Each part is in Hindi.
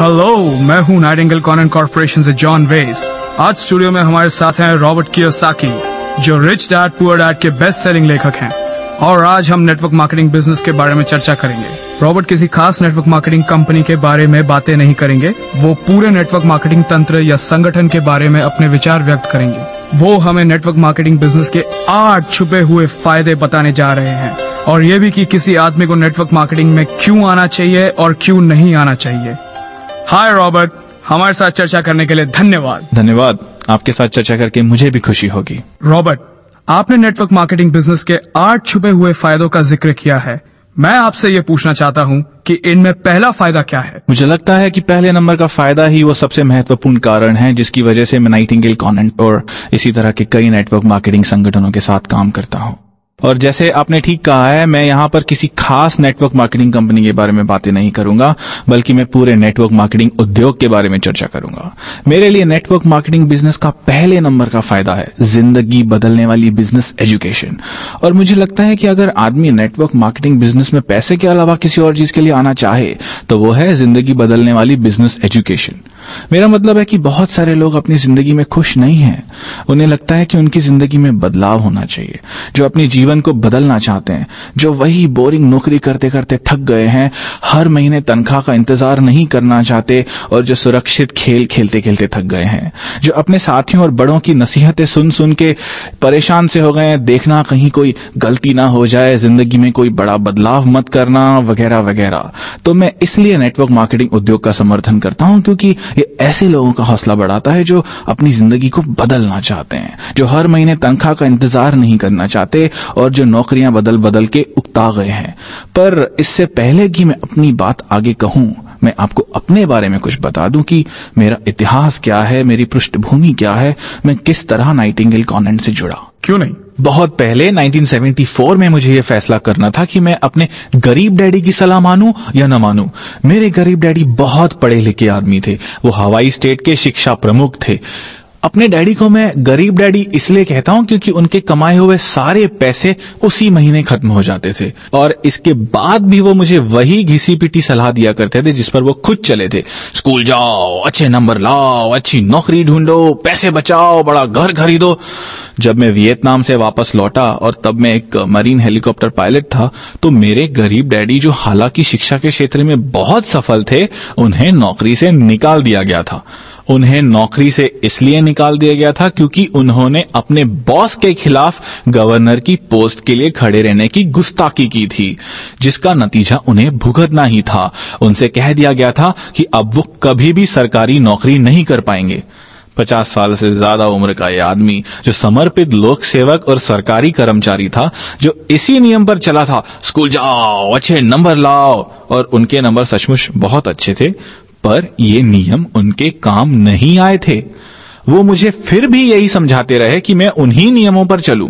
हेलो, मैं हूँ नाइटिंगेल कॉनन कॉर्पोरेशन से जॉन वेस। आज स्टूडियो में हमारे साथ हैं रॉबर्ट कियोसाकी, जो रिच डैड पुअर डैड के बेस्ट सेलिंग लेखक हैं, और आज हम नेटवर्क मार्केटिंग बिजनेस के बारे में चर्चा करेंगे। रॉबर्ट किसी खास नेटवर्क मार्केटिंग कंपनी के बारे में बातें नहीं करेंगे, वो पूरे नेटवर्क मार्केटिंग तंत्र या संगठन के बारे में अपने विचार व्यक्त करेंगे। वो हमें नेटवर्क मार्केटिंग बिजनेस के 8 छुपे हुए फायदे बताने जा रहे हैं, और ये भी कि किसी आदमी को नेटवर्क मार्केटिंग में क्यों आना चाहिए और क्यों नहीं आना चाहिए। हाय रॉबर्ट, हमारे साथ चर्चा करने के लिए धन्यवाद। धन्यवाद, आपके साथ चर्चा करके मुझे भी खुशी होगी। रॉबर्ट, आपने नेटवर्क मार्केटिंग बिजनेस के 8 छुपे हुए फायदों का जिक्र किया है। मैं आपसे ये पूछना चाहता हूँ कि इनमें पहला फायदा क्या है? मुझे लगता है कि पहले नंबर का फायदा ही वो सबसे महत्वपूर्ण कारण है जिसकी वजह से मैं नाइटिंगेल कॉनन और इसी तरह के कई नेटवर्क मार्केटिंग संगठनों के साथ काम करता हूँ। और जैसे आपने ठीक कहा है, मैं यहाँ पर किसी खास नेटवर्क मार्केटिंग कंपनी के बारे में बातें नहीं करूंगा, बल्कि मैं पूरे नेटवर्क मार्केटिंग उद्योग के बारे में चर्चा करूंगा। मेरे लिए नेटवर्क मार्केटिंग बिजनेस का पहले नंबर का फायदा है जिंदगी बदलने वाली बिजनेस एजुकेशन। और मुझे लगता है कि अगर आदमी नेटवर्क मार्केटिंग बिजनेस में पैसे के अलावा किसी और चीज के लिए आना चाहे तो वो है जिंदगी बदलने वाली बिजनेस एजुकेशन। मेरा मतलब है कि बहुत सारे लोग अपनी जिंदगी में खुश नहीं हैं। उन्हें लगता है कि उनकी जिंदगी में बदलाव होना चाहिए, जो अपने जीवन को बदलना चाहते हैं, जो वही बोरिंग नौकरी करते करते थक गए हैं, हर महीने तनख्वाह का इंतजार नहीं करना चाहते, और जो सुरक्षित खेल खेलते खेलते थक गए हैं, जो अपने साथियों और बड़ों की नसीहतें सुन सुन के परेशान से हो गए हैं, देखना कहीं कोई गलती ना हो जाए, जिंदगी में कोई बड़ा बदलाव मत करना, वगैरह वगैरह। तो मैं इसलिए नेटवर्क मार्केटिंग उद्योग का समर्थन करता हूं, क्योंकि ये ऐसे लोगों का हौसला बढ़ाता है जो अपनी जिंदगी को बदलना चाहते हैं, जो हर महीने तनख्वाह का इंतजार नहीं करना चाहते, और जो नौकरियां बदल बदल के उकता गए हैं। पर इससे पहले कि मैं अपनी बात आगे कहूं, मैं आपको अपने बारे में कुछ बता दूं कि मेरा इतिहास क्या है, मेरी पृष्ठभूमि क्या है, मैं किस तरह नाइटिंगेल कॉनन से जुड़ा। क्यों नहीं? बहुत पहले 1974 में मुझे यह फैसला करना था कि मैं अपने गरीब डैडी की सलाह मानूं या न मानूं। मेरे गरीब डैडी बहुत पढ़े लिखे आदमी थे, वो हवाई स्टेट के शिक्षा प्रमुख थे। अपने डैडी को मैं गरीब डैडी इसलिए कहता हूं क्योंकि उनके कमाए हुए सारे पैसे उसी महीने खत्म हो जाते थे, और इसके बाद भी वो मुझे वही घिसी पिटी सलाह दिया करते थे जिस पर वो खुद चले थे। स्कूल जाओ, अच्छे नंबर लाओ, अच्छी नौकरी ढूंढो, पैसे बचाओ, बड़ा घर खरीदो। जब मैं वियतनाम से वापस लौटा, और तब मैं एक मरीन हेलीकॉप्टर पायलट था, तो मेरे गरीब डैडी, जो हालांकि शिक्षा के क्षेत्र में बहुत सफल थे, उन्हें नौकरी से निकाल दिया गया था। उन्हें नौकरी से इसलिए निकाल दिया गया था क्योंकि उन्होंने अपने बॉस के खिलाफ गवर्नर की पोस्ट के लिए खड़े रहने की गुस्ताखी की थी, जिसका नतीजा उन्हें भुगतना ही था। उनसे कह दिया गया था कि अब वो कभी भी सरकारी नौकरी नहीं कर पाएंगे। 50 साल से ज्यादा उम्र का यह आदमी, जो समर्पित लोक सेवक और सरकारी कर्मचारी था, जो इसी नियम पर चला था, स्कूल जाओ, अच्छे नंबर लाओ, और उनके नंबर सचमुच बहुत अच्छे थे, पर ये नियम उनके काम नहीं आए थे। वो मुझे फिर भी यही समझाते रहे कि मैं उन्हीं नियमों पर चलूं।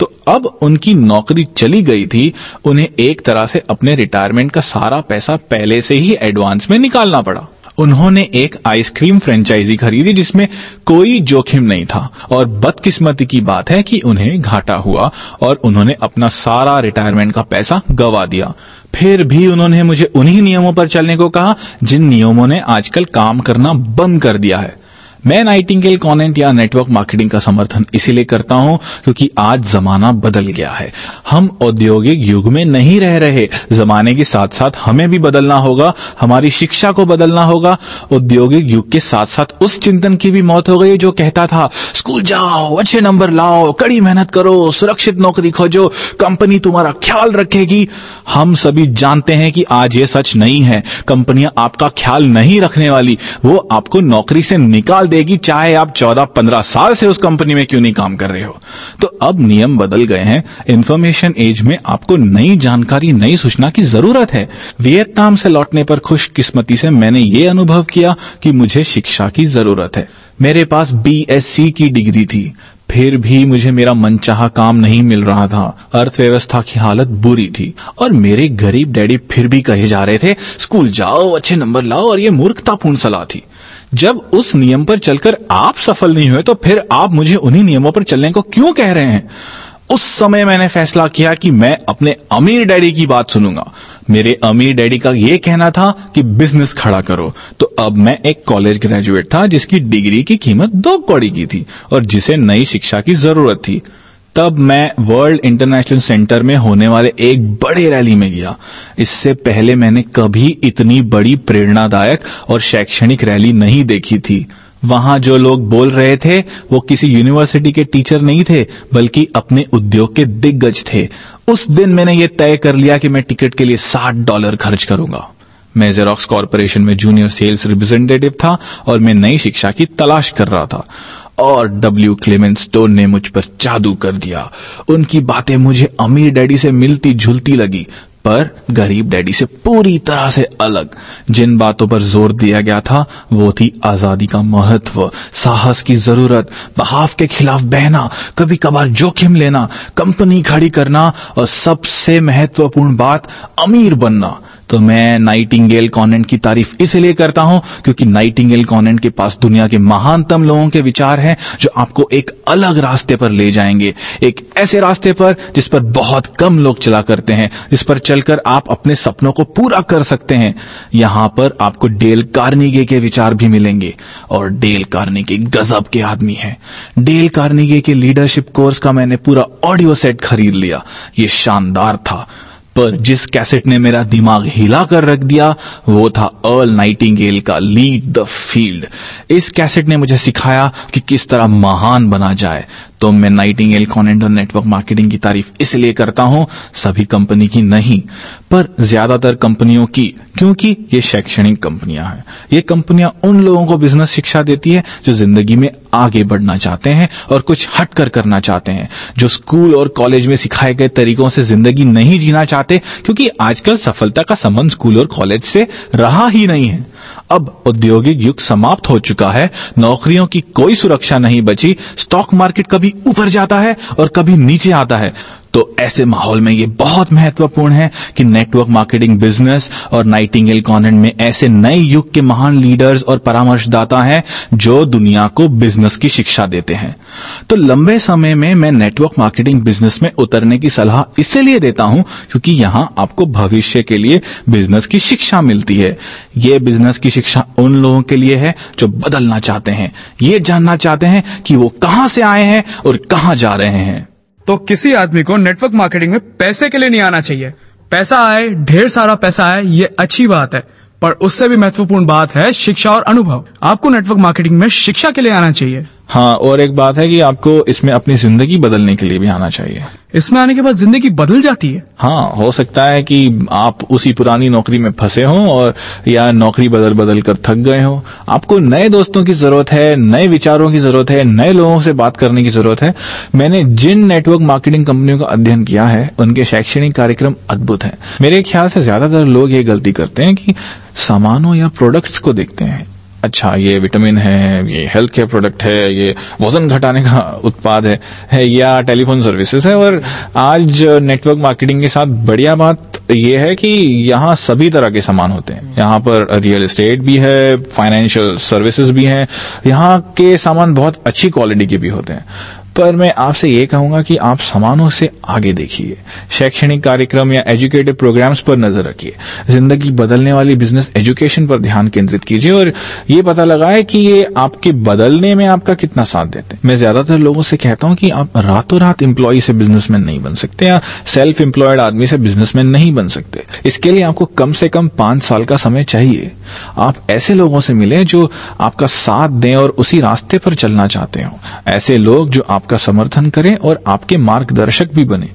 तो अब उनकी नौकरी चली गई थी, उन्हें एक तरह से अपने रिटायरमेंट का सारा पैसा पहले से ही एडवांस में निकालना पड़ा। उन्होंने एक आइसक्रीम फ्रेंचाइजी खरीदी जिसमें कोई जोखिम नहीं था, और बदकिस्मती की बात है कि उन्हें घाटा हुआ और उन्होंने अपना सारा रिटायरमेंट का पैसा गंवा दिया। फिर भी उन्होंने मुझे उन्हीं नियमों पर चलने को कहा जिन नियमों ने आजकल काम करना बंद कर दिया है। मैं नाइटिंगेल कॉनन या नेटवर्क मार्केटिंग का समर्थन इसीलिए करता हूं क्योंकि आज जमाना बदल गया है। हम औद्योगिक युग में नहीं रह रहे। जमाने के साथ साथ हमें भी बदलना होगा, हमारी शिक्षा को बदलना होगा। औद्योगिक युग के साथ साथ उस चिंतन की भी मौत हो गई जो कहता था, स्कूल जाओ, अच्छे नंबर लाओ, कड़ी मेहनत करो, सुरक्षित नौकरी खोजो, कंपनी तुम्हारा ख्याल रखेगी। हम सभी जानते हैं कि आज ये सच नहीं है। कंपनियां आपका ख्याल नहीं रखने वाली, वो आपको नौकरी से निकाल देगी, चाहे आप 14-15 साल से उस कंपनी में क्यों नहीं काम कर रहे हो। तो अब नियम बदल गए हैं। इंफॉर्मेशन एज में आपको नई जानकारी, नई सूचना की जरूरत है। वियतनाम से लौटने पर खुशकिस्मती से मैंने ये अनुभव किया कि मुझे शिक्षा की जरूरत है। मेरे पास BSc की डिग्री थी, फिर भी मुझे मेरा मनचाहा काम नहीं मिल रहा था। अर्थव्यवस्था की हालत बुरी थी, और मेरे गरीब डैडी फिर भी कहे जा रहे थे, स्कूल जाओ, अच्छे नंबर लाओ, और ये मूर्खतापूर्ण सलाह थी। जब उस नियम पर चलकर आप सफल नहीं हुए, तो फिर आप मुझे उन्हीं नियमों पर चलने को क्यों कह रहे हैं? उस समय मैंने फैसला किया कि मैं अपने अमीर डैडी की बात सुनूंगा। मेरे अमीर डैडी का यह कहना था कि बिजनेस खड़ा करो। तो अब मैं एक कॉलेज ग्रेजुएट था जिसकी डिग्री की कीमत 2 कौड़ी की थी और जिसे नई शिक्षा की जरूरत थी। तब मैं वर्ल्ड इंटरनेशनल सेंटर में होने वाले एक बड़े रैली में गया। इससे पहले मैंने कभी इतनी बड़ी प्रेरणादायक और शैक्षणिक रैली नहीं देखी थी। वहां जो लोग बोल रहे थे वो किसी यूनिवर्सिटी के टीचर नहीं थे, बल्कि अपने उद्योग के दिग्गज थे। उस दिन मैंने ये तय कर लिया कि मैं टिकट के लिए $60 खर्च करूंगा। मैं जेरोक्स कॉर्पोरेशन में जूनियर सेल्स रिप्रेजेंटेटिव था और मैं नई शिक्षा की तलाश कर रहा था। और W. क्लेमेंट स्टोन ने मुझ पर जादू कर दिया। उनकी बातें मुझे अमीर डैडी से मिलती जुलती लगी, पर गरीब डैडी से पूरी तरह से अलग। जिन बातों पर जोर दिया गया था वो थी आजादी का महत्व, साहस की जरूरत, बहाव के खिलाफ बहना, कभी कभार जोखिम लेना, कंपनी खड़ी करना और सबसे महत्वपूर्ण बात, अमीर बनना। तो मैं नाइटिंगेल कॉनेंट की तारीफ इसलिए करता हूं क्योंकि नाइटिंगेल कॉनेंट के पास दुनिया के महानतम लोगों के विचार हैं जो आपको एक अलग रास्ते पर ले जाएंगे, एक ऐसे रास्ते पर जिस पर बहुत कम लोग चला करते हैं, जिस पर चलकर आप अपने सपनों को पूरा कर सकते हैं। यहां पर आपको डेल कार्नेगी के विचार भी मिलेंगे और डेल कार्नेगी गजब के आदमी हैं। डेल कार्नेगी के लीडरशिप कोर्स का मैंने पूरा ऑडियो सेट खरीद लिया। ये शानदार था, पर जिस कैसेट ने मेरा दिमाग हिला कर रख दिया वो था अर्ल नाइटिंगेल का लीड द फील्ड। इस कैसेट ने मुझे सिखाया कि किस तरह महान बना जाए। तो मैं नाइटिंगेल कॉनेंट और नेटवर्क मार्केटिंग की तारीफ इसलिए करता हूं, सभी कंपनी की नहीं पर ज्यादातर कंपनियों की, क्योंकि ये शैक्षणिक कंपनियां हैं। ये कंपनियां उन लोगों को बिजनेस शिक्षा देती है जो जिंदगी में आगे बढ़ना चाहते हैं और कुछ हटकर करना चाहते हैं, जो स्कूल और कॉलेज में सिखाए गए तरीकों से जिंदगी नहीं जीना चाहते, क्योंकि आजकल सफलता का संबंध स्कूल और कॉलेज से रहा ही नहीं है। अब औद्योगिक युग समाप्त हो चुका है, नौकरियों की कोई सुरक्षा नहीं बची, स्टॉक मार्केट कभी ऊपर जाता है और कभी नीचे आता है। तो ऐसे माहौल में ये बहुत महत्वपूर्ण है कि नेटवर्क मार्केटिंग बिजनेस और नाइटिंगेल कॉनेंट में ऐसे नए युग के महान लीडर्स और परामर्शदाता हैं जो दुनिया को बिजनेस की शिक्षा देते हैं। तो लंबे समय में मैं नेटवर्क मार्केटिंग बिजनेस में उतरने की सलाह इसलिए देता हूं क्योंकि यहां आपको भविष्य के लिए बिजनेस की शिक्षा मिलती है। ये बिजनेस की शिक्षा उन लोगों के लिए है जो बदलना चाहते हैं, ये जानना चाहते हैं कि वो कहां से आए हैं और कहां जा रहे हैं। तो किसी आदमी को नेटवर्क मार्केटिंग में पैसे के लिए नहीं आना चाहिए। पैसा आए, ढेर सारा पैसा आए, ये अच्छी बात है, पर उससे भी महत्वपूर्ण बात है शिक्षा और अनुभव। आपको नेटवर्क मार्केटिंग में शिक्षा के लिए आना चाहिए। हाँ, और एक बात है कि आपको इसमें अपनी जिंदगी बदलने के लिए भी आना चाहिए। इसमें आने के बाद जिंदगी बदल जाती है। हाँ, हो सकता है कि आप उसी पुरानी नौकरी में फंसे हों और या नौकरी बदल बदल कर थक गए हों। आपको नए दोस्तों की जरूरत है, नए विचारों की जरूरत है, नए लोगों से बात करने की जरूरत है। मैंने जिन नेटवर्क मार्केटिंग कंपनियों का अध्ययन किया है उनके शैक्षणिक कार्यक्रम अद्भुत हैं। मेरे ख्याल से ज्यादातर लोग ये गलती करते हैं कि सामानों या प्रोडक्ट्स को देखते हैं। अच्छा, ये विटामिन है, ये हेल्थ केयर प्रोडक्ट है, ये वजन घटाने का उत्पाद है या टेलीफोन सर्विसेज है। और आज नेटवर्क मार्केटिंग के साथ बढ़िया बात ये है कि यहाँ सभी तरह के सामान होते हैं। यहाँ पर रियल एस्टेट भी है, फाइनेंशियल सर्विसेज भी हैं। यहाँ के सामान बहुत अच्छी क्वालिटी के भी होते हैं। पर मैं आपसे ये कहूंगा कि आप सामानों से आगे देखिए, शैक्षणिक कार्यक्रम या एजुकेटिव प्रोग्राम्स पर नजर रखिए, जिंदगी बदलने वाली बिजनेस एजुकेशन पर ध्यान केंद्रित कीजिए और ये पता लगाए कि ये आपके बदलने में आपका कितना साथ देते हैं। मैं ज्यादातर लोगों से कहता हूं कि आप रातों रात एम्प्लॉय से बिजनेसमैन नहीं बन सकते या सेल्फ एम्प्लॉयड आदमी से बिजनेसमैन नहीं बन सकते। इसके लिए आपको कम से कम 5 साल का समय चाहिए। आप ऐसे लोगों से मिले जो आपका साथ दें और उसी रास्ते पर चलना चाहते हो, ऐसे लोग जो आपका समर्थन करें और आपके मार्गदर्शक भी बने,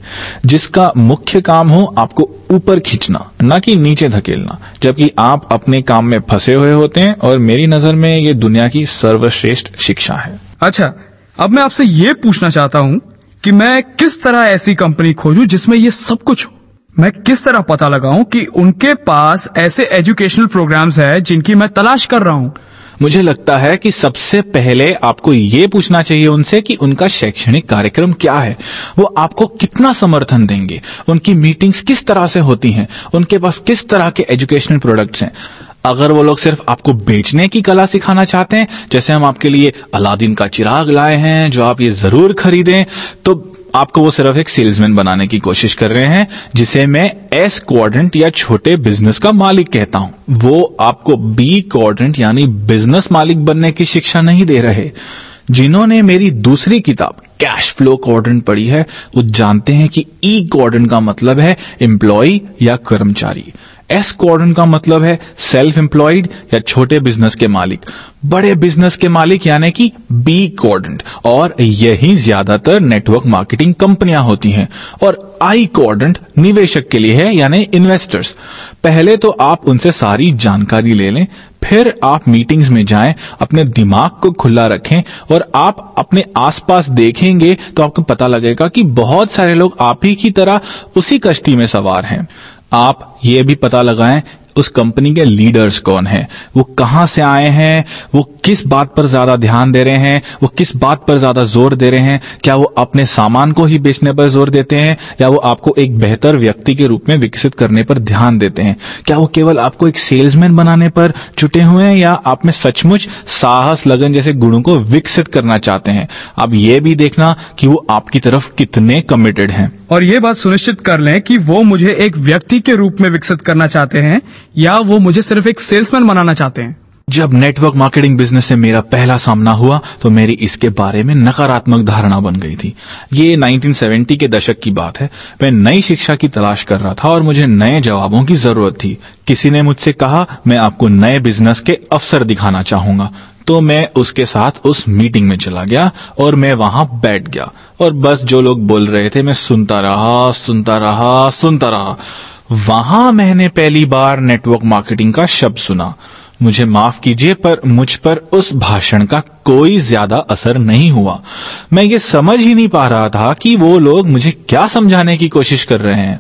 जिसका मुख्य काम हो आपको ऊपर खींचना, न कि नीचे धकेलना, जबकि आप अपने काम में फंसे हुए होते हैं। और मेरी नजर में ये दुनिया की सर्वश्रेष्ठ शिक्षा है। अच्छा, अब मैं आपसे ये पूछना चाहता हूं कि मैं किस तरह ऐसी कंपनी खोजूं जिसमें ये सब कुछ हो। मैं किस तरह पता लगाऊं कि उनके पास ऐसे एजुकेशनल प्रोग्राम्स है जिनकी मैं तलाश कर रहा हूं। मुझे लगता है कि सबसे पहले आपको ये पूछना चाहिए उनसे कि उनका शैक्षणिक कार्यक्रम क्या है, वो आपको कितना समर्थन देंगे, उनकी मीटिंग्स किस तरह से होती हैं, उनके पास किस तरह के एजुकेशनल प्रोडक्ट्स हैं। अगर वो लोग सिर्फ आपको बेचने की कला सिखाना चाहते हैं, जैसे हम आपके लिए अलादीन का चिराग लाए हैं जो आप ये जरूर खरीदें, तो आपको वो सिर्फ एक सेल्समैन बनाने की कोशिश कर रहे हैं, जिसे मैं एस क्वाड्रेंट या छोटे बिजनेस का मालिक कहता हूं। वो आपको बी क्वाड्रेंट यानी बिजनेस मालिक बनने की शिक्षा नहीं दे रहे। जिन्होंने मेरी दूसरी किताब कैश फ्लो क्वाड्रेंट पढ़ी है, वो जानते हैं कि ई क्वाड्रेंट का मतलब है एम्प्लॉय या कर्मचारी, एस क्वाड्रेंट का मतलब है सेल्फ एम्प्लॉयड या छोटे बिजनेस के मालिक, बड़े बिजनेस के मालिक यानी कि बी क्वाड्रेंट, और यही ज्यादातर नेटवर्क मार्केटिंग कंपनियां होती हैं। और आई क्वाड्रेंट निवेशक के लिए है यानी इन्वेस्टर्स। पहले तो आप उनसे सारी जानकारी ले लें, फिर आप मीटिंग्स में जाएं, अपने दिमाग को खुला रखें और आप अपने आसपास देखेंगे तो आपको पता लगेगा कि बहुत सारे लोग आप ही की तरह उसी कश्ती में सवार हैं। आप ये भी पता लगाएं उस कंपनी के लीडर्स कौन हैं, वो कहां से आए हैं, वो किस बात पर ज्यादा ध्यान दे रहे हैं, वो किस बात पर ज्यादा जोर दे रहे हैं। क्या वो अपने सामान को ही बेचने पर जोर देते हैं या वो आपको एक बेहतर व्यक्ति के रूप में विकसित करने पर ध्यान देते हैं। क्या वो केवल आपको एक सेल्समैन बनाने पर जुटे हुए हैं या आप में सचमुच साहस, लगन जैसे गुणों को विकसित करना चाहते हैं। अब ये भी देखना कि वो आपकी तरफ कितने कमिटेड हैं। और ये बात सुनिश्चित कर लें कि वो मुझे एक व्यक्ति के रूप में विकसित करना चाहते हैं या वो मुझे सिर्फ एक सेल्समैन बनाना चाहते हैं। जब नेटवर्क मार्केटिंग बिजनेस से मेरा पहला सामना हुआ तो मेरी इसके बारे में नकारात्मक धारणा बन गई थी। ये 1970 के दशक की बात है। मैं नई शिक्षा की तलाश कर रहा था और मुझे नए जवाबों की जरूरत थी। किसी ने मुझसे कहा, मैं आपको नए बिजनेस के अवसर दिखाना चाहूंगा। तो मैं उसके साथ उस मीटिंग में चला गया और मैं वहां बैठ गया और बस जो लोग बोल रहे थे मैं सुनता रहा। वहां मैंने पहली बार नेटवर्क मार्केटिंग का शब्द सुना। मुझे माफ कीजिए पर मुझ पर उस भाषण का कोई ज्यादा असर नहीं हुआ। मैं ये समझ ही नहीं पा रहा था कि वो लोग मुझे क्या समझाने की कोशिश कर रहे हैं।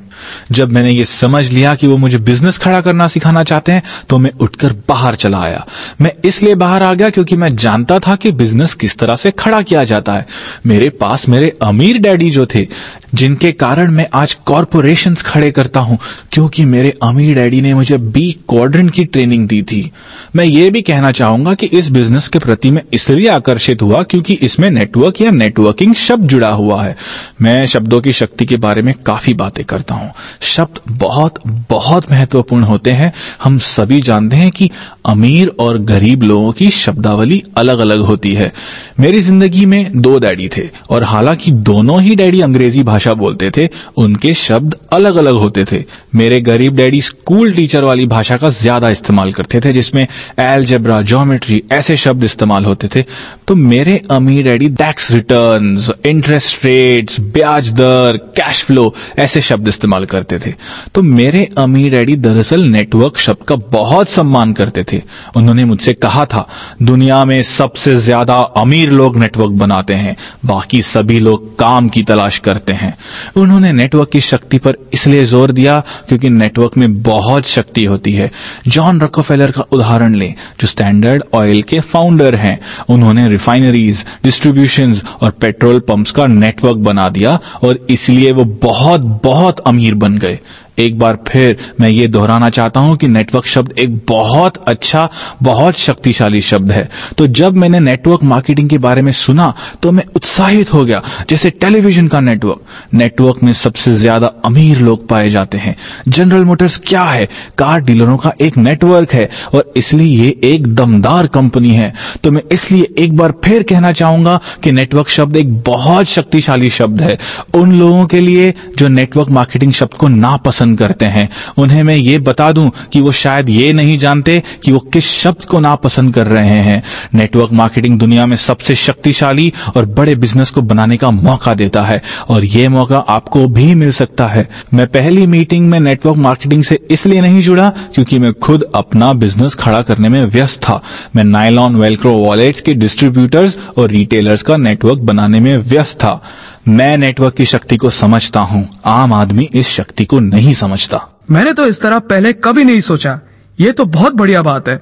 जब मैंने ये समझ लिया कि वो मुझे बिजनेस खड़ा करना सिखाना चाहते हैं तो मैं उठकर बाहर चला आया। मैं इसलिए बाहर आ गया क्योंकि मैं जानता था कि बिजनेस किस तरह से खड़ा किया जाता है। मेरे पास मेरे अमीर डैडी जो थे, जिनके कारण मैं आज कॉरपोरेशंस खड़े करता हूं, क्योंकि मेरे अमीर डैडी ने मुझे बी क्वाड्रेंट की ट्रेनिंग दी थी। मैं ये भी कहना चाहूंगा कि इस बिजनेस के प्रति मैं इसलिए आकर्षित हुआ क्योंकि इसमें नेटवर्क या नेटवर्किंग शब्द जुड़ा हुआ है। मैं शब्दों की शक्ति के बारे में काफी बातें करता हूं। शब्द बहुत बहुत महत्वपूर्ण होते हैं। हम सभी जानते हैं कि अमीर और गरीब लोगों की शब्दावली अलग अलग होती है। मेरी जिंदगी में 2 डैडी थे और हालांकि दोनों ही डैडी अंग्रेजी भाषा बोलते थे, उनके शब्द अलग अलग होते थे। मेरे गरीब डैडी स्कूल टीचर वाली भाषा का ज्यादा इस्तेमाल करते थे, जिसमें अलजेब्रा, ज्योमेट्री ऐसे शब्द इस्तेमाल होते थे। तो मेरे अमीर daddy tax returns, interest rates, ब्याज दर, कैश फ्लो ऐसे शब्द इस्तेमाल करते थे। तो मेरे अमीर डैडी दरअसल नेटवर्क शब्द का बहुत सम्मान करते थे। उन्होंने मुझसे कहा था, दुनिया में सबसे ज्यादा अमीर लोग नेटवर्क बनाते हैं, बाकी सभी लोग काम की तलाश करते हैं। उन्होंने नेटवर्क की शक्ति पर इसलिए जोर दिया क्योंकि नेटवर्क में बहुत शक्ति होती है। जॉन रॉकफेलर का उदाहरण लें, जो स्टैंडर्ड ऑयल के फाउंडर हैं। उन्होंने रिफाइनरीज, डिस्ट्रीब्यूशंस और पेट्रोल पंप्स का नेटवर्क बना दिया और इसलिए वो बहुत बहुत अमीर बन गए। एक बार फिर मैं ये दोहराना चाहता हूं कि नेटवर्क शब्द एक बहुत अच्छा, बहुत शक्तिशाली शब्द है। तो जब मैंने नेटवर्क मार्केटिंग के बारे में सुना तो मैं उत्साहित हो गया। जैसे टेलीविजन का नेटवर्क में सबसे ज्यादा अमीर लोग पाए जाते हैं। जनरल मोटर्स क्या है? कार डीलरों का एक नेटवर्क है और इसलिए ये एक दमदार कंपनी है। तो मैं इसलिए एक बार फिर कहना चाहूंगा कि नेटवर्क शब्द एक बहुत शक्तिशाली शब्द है। उन लोगों के लिए जो नेटवर्क मार्केटिंग शब्द को नापसंद करते हैं, उन्हें मैं ये बता दूं कि वो शायद ये नहीं जानते कि वो किस शब्द को नापसंद कर रहे हैं। नेटवर्क मार्केटिंग दुनिया में सबसे शक्तिशाली और बड़े बिजनेस को बनाने का मौका देता है और ये मौका आपको भी मिल सकता है। मैं पहली मीटिंग में नेटवर्क मार्केटिंग से इसलिए नहीं जुड़ा क्योंकि मैं खुद अपना बिजनेस खड़ा करने में व्यस्त था। मैं नायलॉन वेलक्रो वॉलेट्स के डिस्ट्रीब्यूटर्स और रिटेलर्स का नेटवर्क बनाने में व्यस्त था। मैं नेटवर्क की शक्ति को समझता हूं, आम आदमी इस शक्ति को नहीं समझता। मैंने तो इस तरह पहले कभी नहीं सोचा। ये तो बहुत बढ़िया बात है।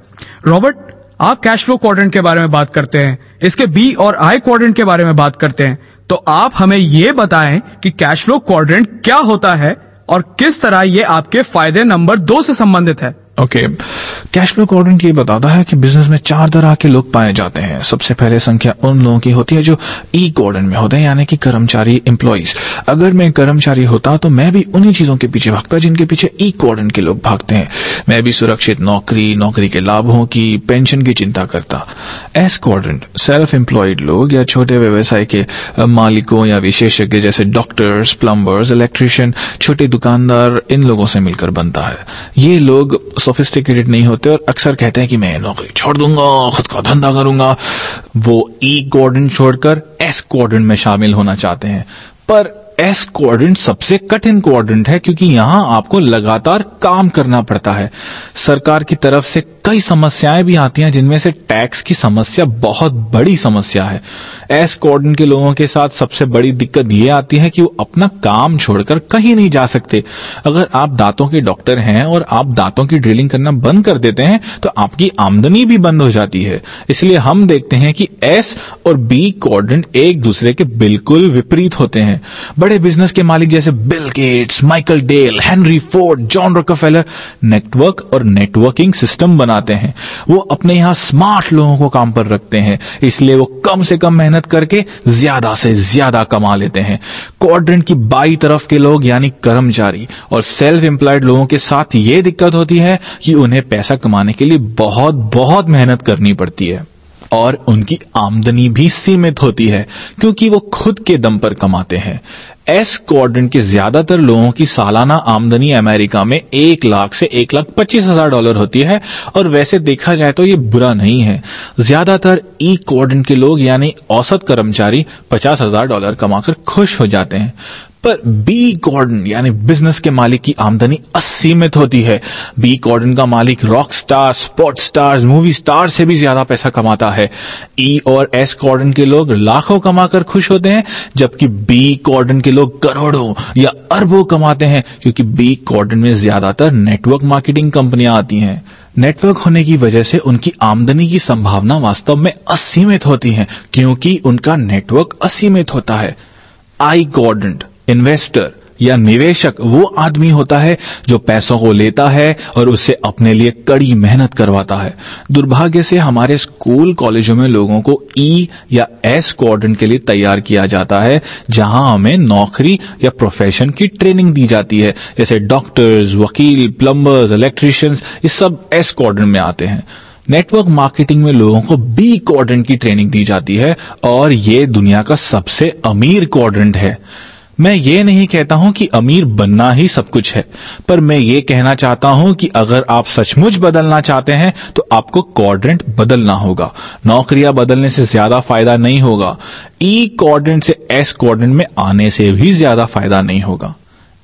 रॉबर्ट, आप कैश फ्लो क्वाड्रेंट के बारे में बात करते हैं, इसके बी और आई क्वाड्रेंट के बारे में बात करते हैं, तो आप हमें ये बताएं कि कैश फ्लो क्वाड्रेंट क्या होता है और किस तरह ये आपके फायदे नंबर 2 से संबंधित है। ओके, कैश फ्लो क्वाड्रेंट ये बताता है कि बिजनेस में 4 तरह के लोग पाए जाते हैं। सबसे पहले संख्या उन लोगों की होती है जो ई क्वाड्रेंट में होते हैं, यानी कि कर्मचारी, एम्प्लॉइज। अगर मैं कर्मचारी होता तो मैं भी उन्हीं चीजों के पीछे भागता जिनके पीछे ई क्वाड्रेंट के लोग भागते हैं। मैं भी सुरक्षित नौकरी, नौकरी के लाभों की, पेंशन की चिंता करता। एस क्वाड्रेंट सेल्फ एम्प्लॉयड लोग या छोटे व्यवसाय के मालिकों या विशेषज्ञ जैसे डॉक्टर्स, प्लम्बर्स, इलेक्ट्रिशियन, छोटे दुकानदार, इन लोगों से मिलकर बनता है। ये लोग सोफिस्टिकेटेड नहीं होते और अक्सर कहते हैं कि मैं नौकरी छोड़ दूंगा, खुद का धंधा करूंगा। वो ई क्वाड्रेंट छोड़कर एस क्वाड्रेंट में शामिल होना चाहते हैं। पर एस क्वाड्रेंट सबसे कठिन क्वाड्रेंट है क्योंकि यहां आपको लगातार काम करना पड़ता है। सरकार की तरफ से कई समस्याएं भी आती हैं, जिनमें से टैक्स की समस्या बहुत बड़ी समस्या है। एस क्वाड्रेंट के लोगों के साथ सबसे बड़ी दिक्कत यह आती है कि वो अपना काम छोड़कर कहीं नहीं जा सकते। अगर आप दांतों के डॉक्टर हैं और आप दांतों की ड्रिलिंग करना बंद कर देते हैं तो आपकी आमदनी भी बंद हो जाती है। इसलिए हम देखते हैं कि एस और बी क्वाड्रेंट एक दूसरे के बिल्कुल विपरीत होते हैं। बड़े बिजनेस के मालिक जैसे Bill Gates, Michael Dell, Henry Ford, John Rockefeller network और नेटवर्किंग सिस्टम बनाते हैं। वो अपने यहां स्मार्ट लोगों को काम पर रखते हैं, इसलिए वो कम से कम मेहनत करके ज्यादा से ज्यादा कमा लेते हैं। क्वाड्रेंट की बाई तरफ के लोग यानी कर्मचारी और सेल्फ एम्प्लॉयड लोगों के साथ ये दिक्कत होती है कि उन्हें पैसा कमाने के लिए बहुत मेहनत करनी पड़ती है और उनकी आमदनी भी सीमित होती है क्योंकि वो खुद के दम पर कमाते हैं। एस क्वाड्रेंट के ज्यादातर लोगों की सालाना आमदनी अमेरिका में 1 लाख से $1,25,000 होती है और वैसे देखा जाए तो ये बुरा नहीं है। ज्यादातर ई क्वाड्रेंट के लोग यानी औसत कर्मचारी $50,000 कमाकर खुश हो जाते हैं। पर बी क्वाड्रेंट यानी बिजनेस के मालिक की आमदनी असीमित होती है। बी क्वाड्रेंट का मालिक rock star, sports stars, movie star से भी ज्यादा पैसा कमाता है। ई और एस क्वाड्रेंट के लोग लाखों कमाकर खुश होते हैं, जबकि बी क्वाड्रेंट के लोग करोड़ों या अरबों कमाते हैं क्योंकि बी क्वाड्रेंट में ज्यादातर नेटवर्क मार्केटिंग कंपनियां आती हैं। नेटवर्क होने की वजह से उनकी आमदनी की संभावना वास्तव में असीमित होती है क्योंकि उनका नेटवर्क असीमित होता है। आई क्वाड्रेंट इन्वेस्टर या निवेशक वो आदमी होता है जो पैसों को लेता है और उससे अपने लिए कड़ी मेहनत करवाता है। दुर्भाग्य से हमारे स्कूल कॉलेजों में लोगों को ई या एस क्वाड्रेंट के लिए तैयार किया जाता है, जहां हमें नौकरी या प्रोफेशन की ट्रेनिंग दी जाती है, जैसे डॉक्टर्स, वकील, प्लम्बर्स, इलेक्ट्रिशियंस, ये सब एस क्वाड्रेंट में आते हैं। नेटवर्क मार्केटिंग में लोगों को बी क्वाड्रेंट की ट्रेनिंग दी जाती है और ये दुनिया का सबसे अमीर क्वाड्रेंट है। मैं ये नहीं कहता हूं कि अमीर बनना ही सब कुछ है, पर मैं ये कहना चाहता हूं कि अगर आप सचमुच बदलना चाहते हैं तो आपको क्वाड्रेंट बदलना होगा। नौकरियां बदलने से ज्यादा फायदा नहीं होगा। ई क्वाड्रेंट से एस क्वाड्रेंट में आने से भी ज्यादा फायदा नहीं होगा।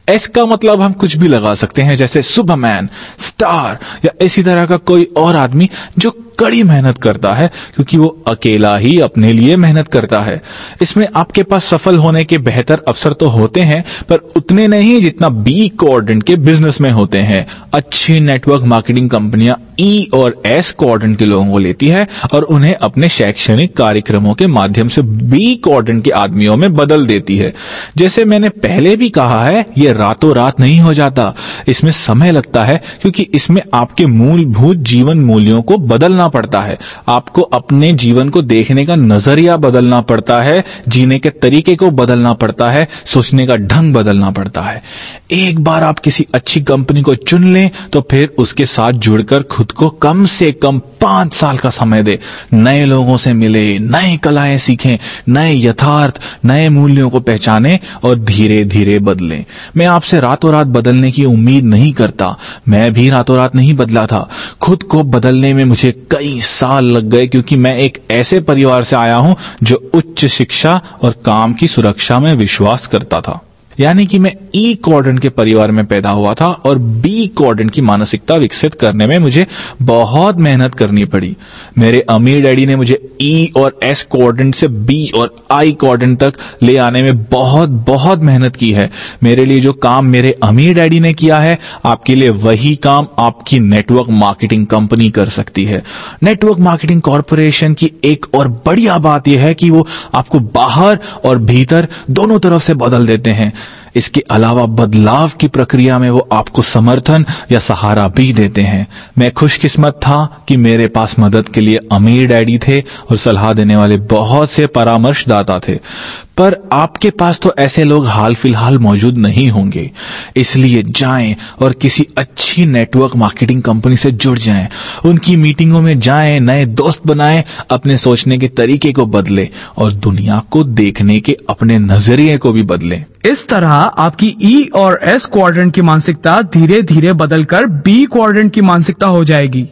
एस का मतलब हम कुछ भी लगा सकते हैं, जैसे सुपरमैन, स्टार या इसी तरह का कोई और आदमी जो कड़ी मेहनत करता है क्योंकि वो अकेला ही अपने लिए मेहनत करता है। इसमें आपके पास सफल होने के बेहतर अवसर तो होते हैं, पर उतने नहीं जितना बी क्वाड्रेंट के बिजनेस में होते हैं। अच्छी नेटवर्क मार्केटिंग कंपनियां ई और एस क्वाड्रेंट के लोगों को लेती है और उन्हें अपने शैक्षणिक कार्यक्रमों के माध्यम से बी क्वाड्रेंट के आदमियों में बदल देती है। जैसे मैंने पहले भी कहा है, ये रातों रात नहीं हो जाता, इसमें समय लगता है क्योंकि इसमें आपके मूलभूत जीवन मूल्यों को बदलना पड़ता है। आपको अपने जीवन को देखने का नजरिया बदलना पड़ता है, जीने के तरीके को बदलना पड़ता है, सोचने का ढंग बदलना पड़ता है। एक बार आप किसी अच्छी कंपनी को चुन लें तो फिर उसके साथ जुड़कर खुद को कम से कम 5 साल का समय दे, नए लोगों से मिले, नई कलाएं सीखें, नए यथार्थ, नए मूल्यों को पहचानें और धीरे धीरे बदलें। मैं आपसे रातों रात बदलने की उम्मीद नहीं करता। मैं भी रातों रात नहीं बदला था। खुद को बदलने में मुझे कई साल लग गए क्योंकि मैं एक ऐसे परिवार से आया हूं जो उच्च शिक्षा और काम की सुरक्षा में विश्वास करता था। यानी कि मैं ई क्वाड्रेंट के परिवार में पैदा हुआ था और बी क्वाड्रेंट की मानसिकता विकसित करने में मुझे बहुत मेहनत करनी पड़ी। मेरे अमीर डैडी ने मुझे ई और एस क्वाड्रेंट से बी और आई क्वाड्रेंट तक ले आने में बहुत मेहनत की है। मेरे लिए जो काम मेरे अमीर डैडी ने किया है, आपके लिए वही काम आपकी नेटवर्क मार्केटिंग कंपनी कर सकती है। नेटवर्क मार्केटिंग कॉर्पोरेशन की एक और बढ़िया बात यह है कि वो आपको बाहर और भीतर दोनों तरफ से बदल देते हैं। इसके अलावा बदलाव की प्रक्रिया में वो आपको समर्थन या सहारा भी देते हैं। मैं खुशकिस्मत था कि मेरे पास मदद के लिए अमीर डैडी थे और सलाह देने वाले बहुत से परामर्शदाता थे, पर आपके पास तो ऐसे लोग हाल फिलहाल मौजूद नहीं होंगे। इसलिए जाएं और किसी अच्छी नेटवर्क मार्केटिंग कंपनी से जुड़ जाएं, उनकी मीटिंगों में जाएं, नए दोस्त बनाएं, अपने सोचने के तरीके को बदलें और दुनिया को देखने के अपने नजरिए को भी बदलें। इस तरह आपकी ई और एस क्वाड्रेंट की मानसिकता धीरे धीरे बदलकर बी क्वाड्रेंट की मानसिकता हो जाएगी।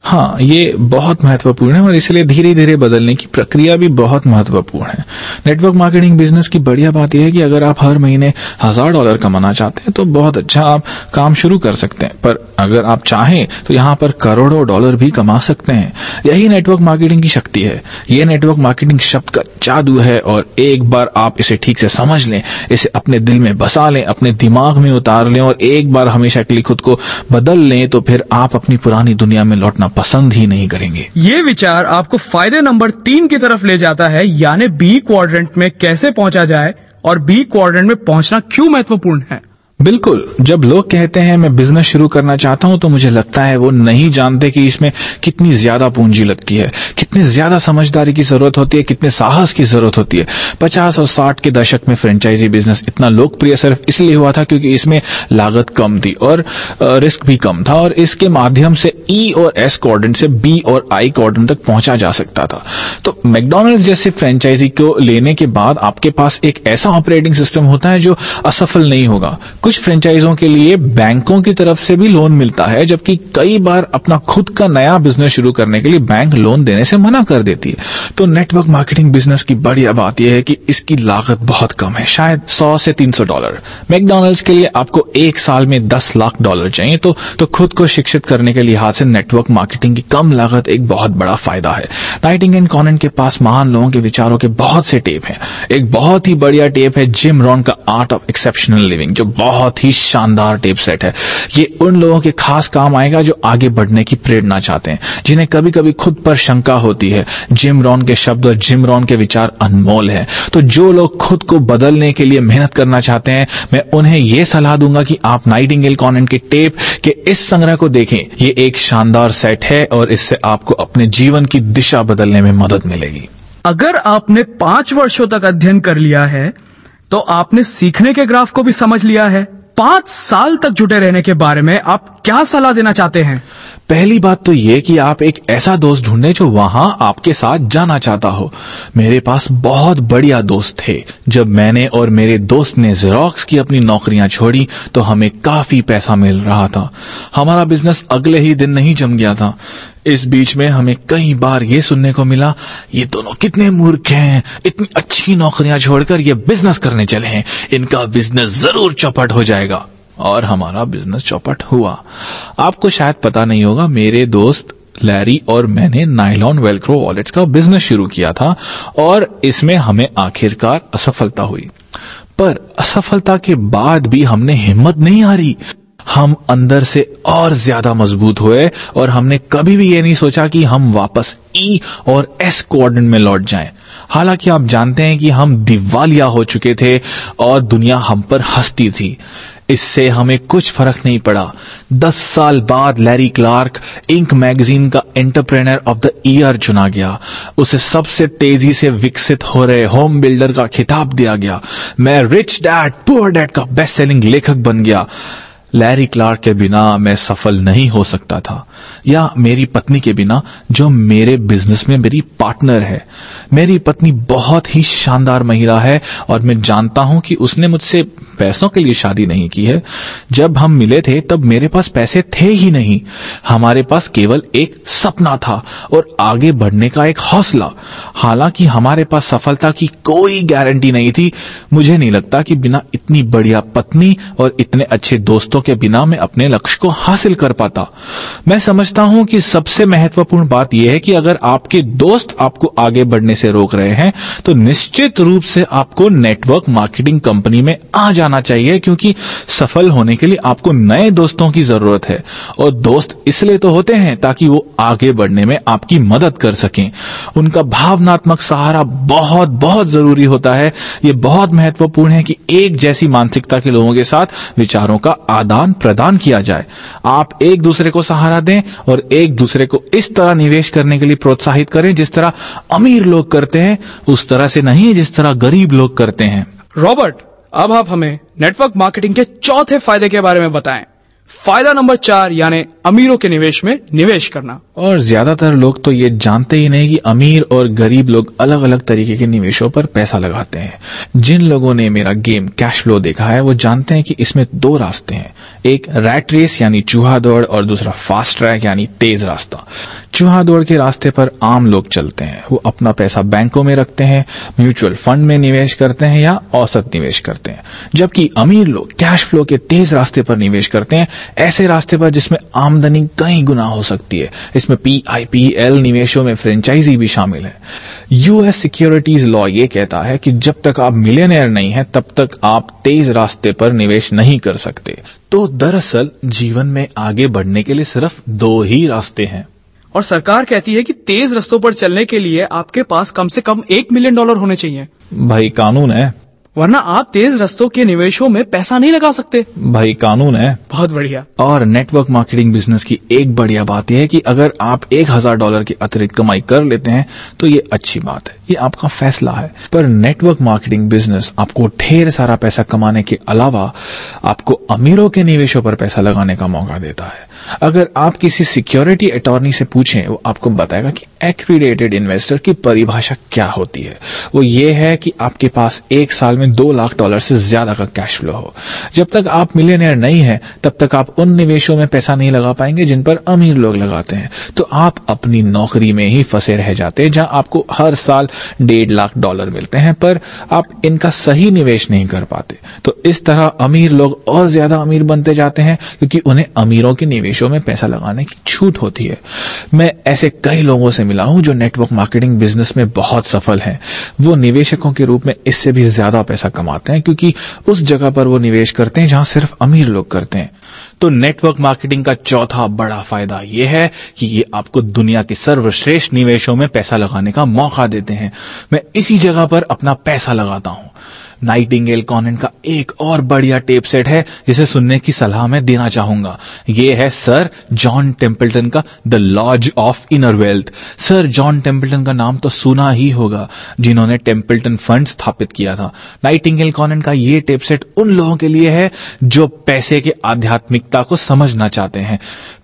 हाँ, ये बहुत महत्वपूर्ण है और इसलिए धीरे धीरे बदलने की प्रक्रिया भी बहुत महत्वपूर्ण है। नेटवर्क मार्केटिंग बिजनेस की बढ़िया बात यह है कि अगर आप हर महीने $1000 कमाना चाहते हैं तो बहुत अच्छा आप काम शुरू कर सकते हैं, पर अगर आप चाहें तो यहाँ पर करोड़ों डॉलर भी कमा सकते हैं। यही नेटवर्क मार्केटिंग की शक्ति है। ये नेटवर्क मार्केटिंग शब्द का जादू है और एक बार आप इसे ठीक से समझ लें, इसे अपने दिल में बसा लें, अपने दिमाग में उतार लें और एक बार हमेशा के लिए खुद को बदल लें, तो फिर आप अपनी पुरानी दुनिया में लौटना पसंद ही नहीं करेंगे। ये विचार आपको फायदे नंबर 3 की तरफ ले जाता है, यानी बी क्वाड्रेंट में कैसे पहुंचा जाए और बी क्वाड्रेंट में पहुंचना क्यों महत्वपूर्ण है। बिल्कुल, जब लोग कहते हैं मैं बिजनेस शुरू करना चाहता हूं तो मुझे लगता है वो नहीं जानते कि इसमें कितनी ज्यादा पूंजी लगती है, कितनी ज्यादा समझदारी की जरूरत होती है, कितने साहस की जरूरत होती है। 50 और 60 के दशक में फ्रेंचाइजी बिजनेस इतना लोकप्रिय सिर्फ इसलिए हुआ था क्योंकि इसमें लागत कम थी और रिस्क भी कम था और इसके माध्यम से ई और एस क्वाड्रेंट से बी और आई क्वाड्रेंट तक पहुंचा जा सकता था। तो मैकडॉनल्ड्स जैसे फ्रेंचाइजी को लेने के बाद आपके पास एक ऐसा ऑपरेटिंग सिस्टम होता है जो असफल नहीं होगा। कुछ फ्रेंचाइजों के लिए बैंकों की तरफ से भी लोन मिलता है, जबकि कई बार अपना खुद का नया बिजनेस शुरू करने के लिए बैंक लोन देने से मना कर देती है। तो नेटवर्क मार्केटिंग बिजनेस की बढ़िया बात यह है कि इसकी लागत बहुत कम है, शायद $100 से $300। मैकडॉनल्ड्स के लिए आपको एक साल में $10 लाख चाहिए, तो खुद को शिक्षित करने के लिहाज से नेटवर्क मार्केटिंग की कम लागत एक बहुत बड़ा फायदा है। नाइटिंगेल एंड कॉनन के पास महान लोगों के विचारों के बहुत से टेप हैं। एक बहुत ही बढ़िया टेप है जिम रॉन का आर्ट ऑफ एक्सेप्शनल लिविंग, जो बहुत ही शानदार टेप सेट है। ये उन लोगों के खास काम आएगा जो आगे बढ़ने की प्रेरणा चाहते हैं, जिन्हें कभी कभी खुद पर शंका होती है। जिम रॉन के शब्द और जिम रॉन के विचार अनमोल हैं। तो जो लोग खुद को बदलने के लिए मेहनत करना चाहते हैं, मैं उन्हें यह सलाह दूंगा कि आप नाइटिंगेल कॉनन के टेप के इस संग्रह को देखें। ये एक शानदार सेट है और इससे आपको अपने जीवन की दिशा बदलने में मदद मिलेगी। अगर आपने 5 वर्षों तक अध्ययन कर लिया है तो आपने सीखने के ग्राफ को भी समझ लिया है। 5 साल तक जुटे रहने के बारे में आप क्या सलाह देना चाहते हैं? पहली बात तो ये कि आप एक ऐसा दोस्त ढूंढें जो वहां आपके साथ जाना चाहता हो। मेरे पास बहुत बढ़िया दोस्त थे। जब मैंने और मेरे दोस्त ने ज़ेरॉक्स की अपनी नौकरियां छोड़ी तो हमें काफी पैसा मिल रहा था। हमारा बिजनेस अगले ही दिन नहीं जम गया था। इस बीच में हमें कई बार ये सुनने को मिला, ये दोनों कितने मूर्ख हैं, इतनी अच्छी नौकरियां छोड़कर ये बिजनेस करने चले हैं, इनका बिजनेस जरूर चौपट हो जाएगा। और हमारा बिजनेस चौपट हुआ। आपको शायद पता नहीं होगा, मेरे दोस्त लैरी और मैंने नायलॉन वेलक्रो वॉलेट्स का बिजनेस शुरू किया था और इसमें हमें आखिरकार असफलता हुई। पर असफलता के बाद भी हमने हिम्मत नहीं हारी। हम अंदर से और ज्यादा मजबूत हुए और हमने कभी भी ये नहीं सोचा कि हम वापस ई और एस क्वाड्रेंट में लौट जाएं। हालांकि आप जानते हैं कि हम दिवालिया हो चुके थे और दुनिया हम पर हंसती थी। इससे हमें कुछ फर्क नहीं पड़ा। 10 साल बाद लैरी क्लार्क इंक मैगजीन का एंटरप्रेन्योर ऑफ द ईयर चुना गया। उसे सबसे तेजी से विकसित हो रहे होम बिल्डर का खिताब दिया गया। मैं रिच डैड पुअर डैड का बेस्ट सेलिंग लेखक बन गया। लैरी क्लार्क के बिना मैं सफल नहीं हो सकता था, या मेरी पत्नी के बिना, जो मेरे बिजनेस में मेरी पार्टनर है। मेरी पत्नी बहुत ही शानदार महिला है और मैं जानता हूं कि उसने मुझसे पैसों के लिए शादी नहीं की है। जब हम मिले थे तब मेरे पास पैसे थे ही नहीं। हमारे पास केवल एक सपना था और आगे बढ़ने का एक हौसला। हालांकि हमारे पास सफलता की कोई गारंटी नहीं थी। मुझे नहीं लगता कि बिना इतनी बढ़िया पत्नी और इतने अच्छे दोस्तों के बिना मैं अपने लक्ष्य को हासिल कर पाता। मैं समझता हूं कि सबसे महत्वपूर्ण बात यह है कि अगर आपके दोस्त आपको आगे बढ़ने से रोक रहे हैं तो निश्चित रूप से आपको नेटवर्क मार्केटिंग कंपनी में आ जाना जाना चाहिए, क्योंकि सफल होने के लिए आपको नए दोस्तों की जरूरत है। और दोस्त इसलिए तो होते हैं ताकि वो आगे बढ़ने में आपकी मदद कर सकें। उनका भावनात्मक सहारा बहुत बहुत जरूरी होता है। ये बहुत महत्वपूर्ण है कि एक जैसी मानसिकता के लोगों के साथ विचारों का आदान प्रदान किया जाए। आप एक दूसरे को सहारा दें और एक दूसरे को इस तरह निवेश करने के लिए प्रोत्साहित करें जिस तरह अमीर लोग करते हैं, उस तरह से नहीं जिस तरह गरीब लोग करते हैं। रॉबर्ट, अब आप हमें नेटवर्क मार्केटिंग के चौथे फायदे के बारे में बताएं। फायदा नंबर 4 यानी अमीरों के निवेश में निवेश करना। और ज्यादातर लोग तो ये जानते ही नहीं कि अमीर और गरीब लोग अलग अलग तरीके के निवेशों पर पैसा लगाते हैं। जिन लोगों ने मेरा गेम कैश फ्लो देखा है वो जानते हैं कि इसमें 2 रास्ते हैं, एक रैट रेस यानी चूहा दौड़ और दूसरा फास्ट ट्रैक यानी तेज रास्ता। चूहा दौड़ के रास्ते पर आम लोग चलते हैं। वो अपना पैसा बैंकों में रखते हैं, म्यूचुअल फंड में निवेश करते हैं या औसत निवेश करते हैं, जबकि अमीर लोग कैश फ्लो के तेज रास्ते पर निवेश करते हैं, ऐसे रास्ते पर जिसमें आमदनी कई गुना हो सकती है। इसमें PIPL निवेशों में फ्रेंचाइजी भी शामिल है। यूएस सिक्योरिटीज लॉ ये कहता है कि जब तक आप मिलियनेयर नहीं हैं तब तक आप तेज रास्ते पर निवेश नहीं कर सकते। तो दरअसल जीवन में आगे बढ़ने के लिए सिर्फ 2 ही रास्ते हैं। और सरकार कहती है कि तेज रास्तों पर चलने के लिए आपके पास कम से कम $1 मिलियन होने चाहिए। भाई कानून है, वरना आप तेज रास्तों के निवेशों में पैसा नहीं लगा सकते। भाई कानून है। बहुत बढ़िया। और नेटवर्क मार्केटिंग बिजनेस की एक बढ़िया बात यह है कि अगर आप $1000 की अतिरिक्त कमाई कर लेते हैं तो ये अच्छी बात है, ये आपका फैसला है। पर नेटवर्क मार्केटिंग बिजनेस आपको ढेर सारा पैसा कमाने के अलावा आपको अमीरों के निवेशों पर पैसा लगाने का मौका देता है। अगर आप किसी सिक्योरिटी अटॉर्नी से पूछें, वो आपको बताएगा कि एक्रीडेटेड इन्वेस्टर की परिभाषा क्या होती है। वो ये है कि आपके पास एक साल में $2 लाख से ज्यादा का कैश फ्लो हो। जब तक आप मिलियनेयर नहीं है तब तक आप उन निवेशों में पैसा नहीं लगा पाएंगे जिन पर अमीर लोग लगाते हैं। तो आप अपनी नौकरी में ही फंसे रह जाते हैं जहां आपको हर साल $1.5 लाख मिलते हैं, पर आप इनका सही निवेश नहीं कर पाते। तो इस तरह अमीर लोग और ज्यादा अमीर बनते जाते हैं क्योंकि उन्हें अमीरों के निवेशों में पैसा लगाने की छूट होती है। मैं ऐसे कई लोगों से मिला हूं जो नेटवर्क मार्केटिंग बिजनेस में बहुत सफल हैं। वो निवेशकों के रूप में इससे भी ज्यादा पैसा कमाते हैं क्योंकि उस जगह पर वो निवेश करते हैं जहां सिर्फ अमीर लोग करते हैं। तो नेटवर्क मार्केटिंग का चौथा बड़ा फायदा यह है कि ये आपको दुनिया के सर्वश्रेष्ठ निवेशों में पैसा लगाने का मौका देते हैं। मैं इसी जगह पर अपना पैसा लगाता हूं। नाइटिंगेल कॉनेंट का एक और बढ़िया टेप सेट है जिसे सुनने की सलाह मैं देना चाहूंगा। ये है सर जॉन टेम्पल्टन का the laws of inner wealth. Sir John Templeton का नाम तो सुना ही होगा, जिन्होंने टेम्पल्टन फंड स्थापित किया था। नाइटिंगेल कॉनेंट का ये टेप सेट उन लोगों के लिए है जो पैसे के आध्यात्मिकता को समझना चाहते हैं।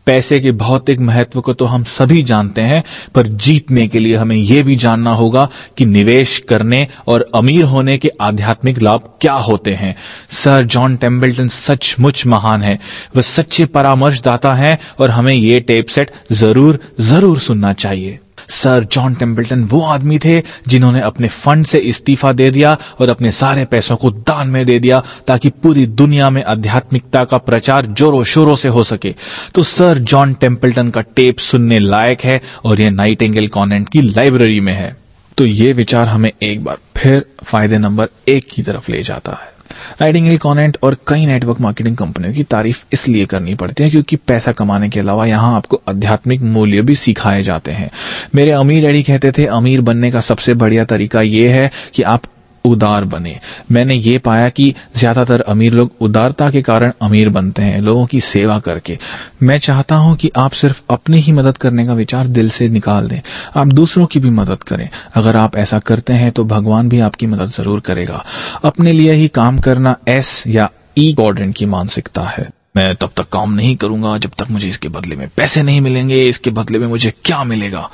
पैसे के भौतिक महत्व को तो हम सभी जानते हैं, पर जीतने के लिए हमें यह भी जानना होगा कि निवेश करने और अमीर होने के आध्यात्मिक लाभ क्या होते हैं। सर जॉन टेम्पल्टन सचमुच महान है, वह सच्चे परामर्शदाता हैं और हमें ये टेप सेट जरूर सुनना चाहिए। सर जॉन टेम्पल्टन वो आदमी थे जिन्होंने अपने फंड से इस्तीफा दे दिया और अपने सारे पैसों को दान में दे दिया ताकि पूरी दुनिया में आध्यात्मिकता का प्रचार जोरों शोरों से हो सके। तो सर जॉन टेम्पल्टन का टेप सुनने लायक है और यह नाइटिंगेल कॉनेंट की लाइब्रेरी में है। तो ये विचार हमें एक बार फिर फायदे नंबर 1 की तरफ ले जाता है। नाइटिंगेल कॉनेंट और कई नेटवर्क मार्केटिंग कंपनियों की तारीफ इसलिए करनी पड़ती है क्योंकि पैसा कमाने के अलावा यहाँ आपको आध्यात्मिक मूल्य भी सिखाए जाते हैं। मेरे अमीर डैडी कहते थे अमीर बनने का सबसे बढ़िया तरीका ये है कि आप उदार बने। मैंने ये पाया कि ज्यादातर अमीर लोग उदारता के कारण अमीर बनते हैं, लोगों की सेवा करके। मैं चाहता हूं कि आप सिर्फ अपनी ही मदद करने का विचार दिल से निकाल दें, आप दूसरों की भी मदद करें। अगर आप ऐसा करते हैं तो भगवान भी आपकी मदद जरूर करेगा। अपने लिए ही काम करना S या E क्वाड्रेंट की मानसिकता है। मैं तब तक काम नहीं करूंगा जब तक मुझे इसके बदले में पैसे नहीं मिलेंगे, इसके बदले में मुझे क्या मिलेगा।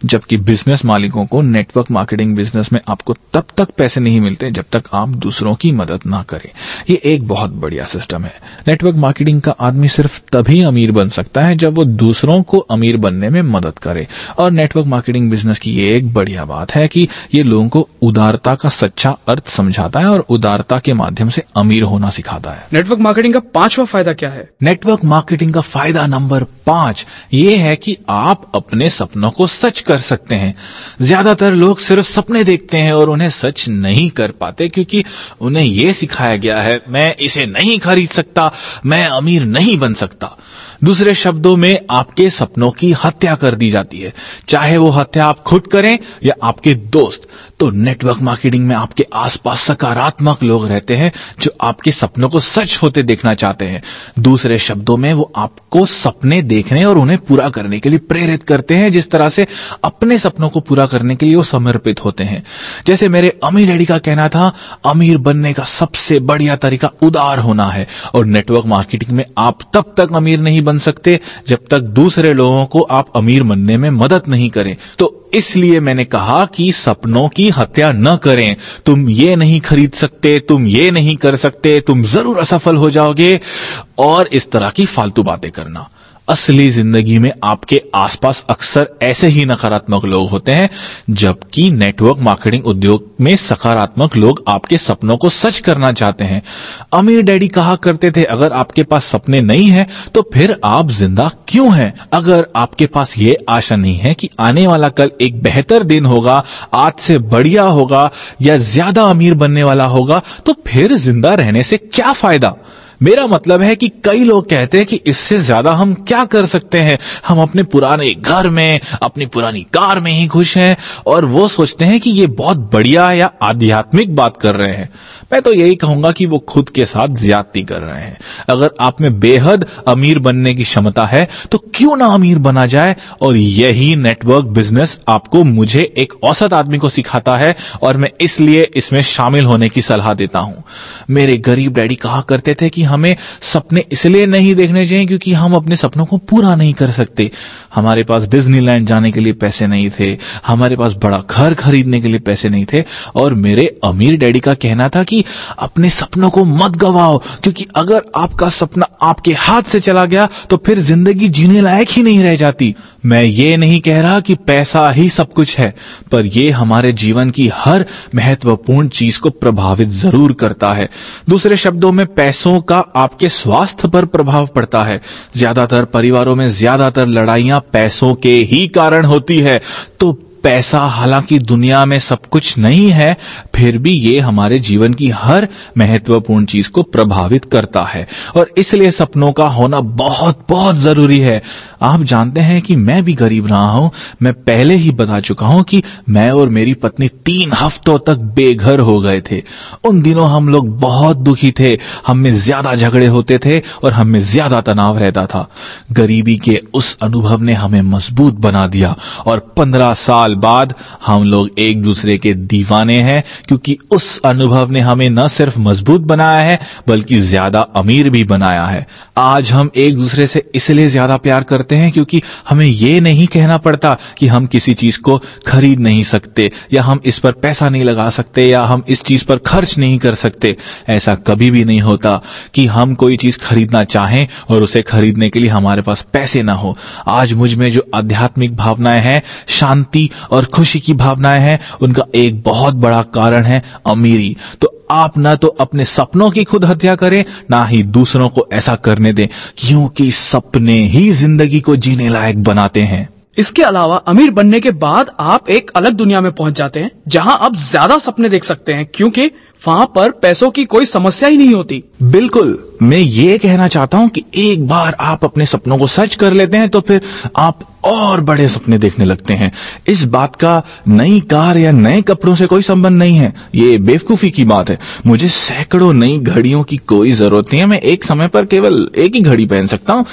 जबकि बिजनेस मालिकों को नेटवर्क मार्केटिंग बिजनेस में आपको तब तक पैसे नहीं मिलते जब तक आप दूसरों की मदद ना करें। ये एक बहुत बढ़िया सिस्टम है। नेटवर्क मार्केटिंग का आदमी सिर्फ तभी अमीर बन सकता है जब वो दूसरों को अमीर बनने में मदद करे। और नेटवर्क मार्केटिंग बिजनेस की ये एक बढ़िया बात है कि ये लोगों को उदारता का सच्चा अर्थ समझाता है और उदारता के माध्यम से अमीर होना सिखाता है। नेटवर्क मार्केटिंग का 5वां फायदा क्या क्या है? नेटवर्क मार्केटिंग का फायदा नंबर 5 ये है कि आप अपने सपनों को सच कर सकते हैं। ज्यादातर लोग सिर्फ सपने देखते हैं और उन्हें सच नहीं कर पाते क्योंकि उन्हें यह सिखाया गया है, मैं इसे नहीं खरीद सकता, मैं अमीर नहीं बन सकता। दूसरे शब्दों में आपके सपनों की हत्या कर दी जाती है, चाहे वो हत्या आप खुद करें या आपके दोस्त। तो नेटवर्क मार्केटिंग में आपके आसपास सकारात्मक लोग रहते हैं जो आपके सपनों को सच होते देखना चाहते हैं। दूसरे शब्दों में वो आपको सपने देखने और उन्हें पूरा करने के लिए प्रेरित करते हैं, जिस तरह से अपने सपनों को पूरा करने के लिए वो समर्पित होते हैं। जैसे मेरे अमीर डैडी का कहना था, अमीर बनने का सबसे बढ़िया तरीका उदार होना है। और नेटवर्क मार्केटिंग में आप तब तक अमीर नहीं बन सकते जब तक दूसरे लोगों को आप अमीर बनने में मदद नहीं करें। तो इसलिए मैंने कहा कि सपनों की हत्या न करें। तुम ये नहीं खरीद सकते, तुम ये नहीं कर सकते, तुम जरूर असफल हो जाओगे और इस तरह की फालतू बातें करना। असली जिंदगी में आपके आसपास अक्सर ऐसे ही नकारात्मक लोग होते हैं, जबकि नेटवर्क मार्केटिंग उद्योग में सकारात्मक लोग आपके सपनों को सच करना चाहते हैं। अमीर डैडी कहा करते थे, अगर आपके पास सपने नहीं है तो फिर आप जिंदा क्यों हैं? अगर आपके पास ये आशा नहीं है कि आने वाला कल एक बेहतर दिन होगा, आज से बढ़िया होगा या ज्यादा अमीर बनने वाला होगा, तो फिर जिंदा रहने से क्या फायदा? मेरा मतलब है कि कई लोग कहते हैं कि इससे ज्यादा हम क्या कर सकते हैं, हम अपने पुराने घर में, अपनी पुरानी कार में ही खुश हैं, और वो सोचते हैं कि ये बहुत बढ़िया या आध्यात्मिक बात कर रहे हैं। मैं तो यही कहूंगा कि वो खुद के साथ ज्यादती कर रहे हैं। अगर आप में बेहद अमीर बनने की क्षमता है तो क्यों ना अमीर बना जाए, और यही नेटवर्क बिजनेस आपको, मुझे एक औसत आदमी को सिखाता है, और मैं इसलिए इसमें शामिल होने की सलाह देता हूं। मेरे गरीब डैडी कहा करते थे कि हमें सपने इसलिए नहीं देखने चाहिए क्योंकि हम अपने सपनों को पूरा नहीं कर सकते। हमारे पास डिज्नीलैंड जाने के लिए पैसे नहीं थे, हमारे पास बड़ा घर खरीदने के लिए पैसे नहीं थे, और मेरे अमीर डैडी का कहना था कि अपने सपनों को मत गवाओ, क्योंकि अगर आपका सपना आपके हाथ से चला गया तो फिर जिंदगी जीने लायक ही नहीं रह जाती। मैं ये नहीं कह रहा कि पैसा ही सब कुछ है, पर यह हमारे जीवन की हर महत्वपूर्ण चीज को प्रभावित जरूर करता है। दूसरे शब्दों में, पैसों का आपके स्वास्थ्य पर प्रभाव पड़ता है। ज्यादातर परिवारों में ज्यादातर लड़ाइयां पैसों के ही कारण होती है। तो पैसा हालांकि दुनिया में सब कुछ नहीं है, फिर भी ये हमारे जीवन की हर महत्वपूर्ण चीज को प्रभावित करता है, और इसलिए सपनों का होना बहुत बहुत जरूरी है। आप जानते हैं कि मैं भी गरीब रहा हूं। मैं पहले ही बता चुका हूं कि मैं और मेरी पत्नी 3 हफ्तों तक बेघर हो गए थे। उन दिनों हम लोग बहुत दुखी थे, हम में ज्यादा झगड़े होते थे और हम में ज्यादा तनाव रहता था। गरीबी के उस अनुभव ने हमें मजबूत बना दिया, और 15 साल बाद हम लोग एक दूसरे के दीवाने हैं, क्योंकि उस अनुभव ने हमें न सिर्फ मजबूत बनाया है बल्कि ज्यादा अमीर भी बनाया है। आज हम एक दूसरे से इसलिए ज्यादा प्यार करते हैं क्योंकि हमें यह नहीं कहना पड़ता कि हम किसी चीज को खरीद नहीं सकते, या हम इस पर पैसा नहीं लगा सकते, या हम इस चीज पर खर्च नहीं कर सकते। ऐसा कभी भी नहीं होता कि हम कोई चीज खरीदना चाहें और उसे खरीदने के लिए हमारे पास पैसे ना हो। आज मुझ में जो आध्यात्मिक भावनाएं हैं, शांति और खुशी की भावनाएं हैं, उनका एक बहुत बड़ा कारण है अमीरी। तो आप ना तो अपने सपनों की खुद हत्या करें, ना ही दूसरों को ऐसा करने दें, क्योंकि सपने ही जिंदगी को जीने लायक बनाते हैं। इसके अलावा अमीर बनने के बाद आप एक अलग दुनिया में पहुंच जाते हैं, जहां आप ज्यादा सपने देख सकते हैं, क्योंकि वहां पर पैसों की कोई समस्या ही नहीं होती। बिल्कुल, मैं ये कहना चाहता हूं कि एक बार आप अपने सपनों को सच कर लेते हैं तो फिर आप और बड़े सपने देखने लगते हैं। इस बात का नई कार या नए कपड़ों से कोई संबंध नहीं है, ये बेवकूफी की बात है। मुझे सैकड़ों नई घड़ियों की कोई जरूरत नहीं है, मैं एक समय पर केवल एक ही घड़ी पहन सकता हूं।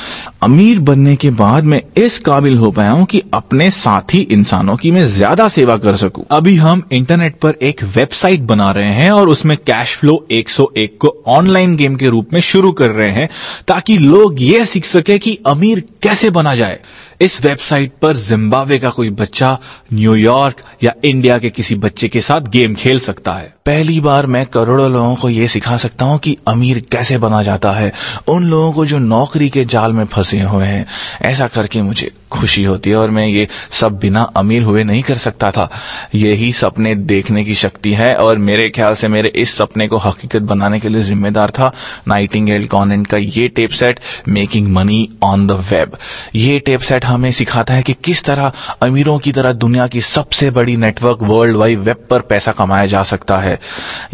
अमीर बनने के बाद मैं इस काबिल हो पाया हूं कि अपने साथी इंसानों की मैं ज्यादा सेवा कर सकूं। अभी हम इंटरनेट पर एक वेबसाइट बना रहे हैं और उसमें कैश फ्लो 101 को ऑनलाइन गेम के रूप में शुरू कर रहे हैं, ताकि लोग ये सीख सके कि अमीर कैसे बना जाए। इस वेबसाइट पर जिम्बाब्वे का कोई बच्चा न्यूयॉर्क या इंडिया के किसी बच्चे के साथ गेम खेल सकता है। पहली बार मैं करोड़ों लोगों को ये सिखा सकता हूं कि अमीर कैसे बना जाता है, उन लोगों को जो नौकरी के जाल में फंसे हुए हैं। ऐसा करके मुझे खुशी होती है और मैं ये सब बिना अमीर हुए नहीं कर सकता था। यही सपने देखने की शक्ति है और मेरे ख्याल से मेरे इस सपने को हकीकत बनाने के लिए जिम्मेदार था नाइटिंगेल कॉनेंट का ये tape set, making money on the web. ये टेप सेट हमें सिखाता है कि किस तरह अमीरों की तरह दुनिया की सबसे बड़ी नेटवर्क वर्ल्ड वाइड वेब पर पैसा कमाया जा सकता है।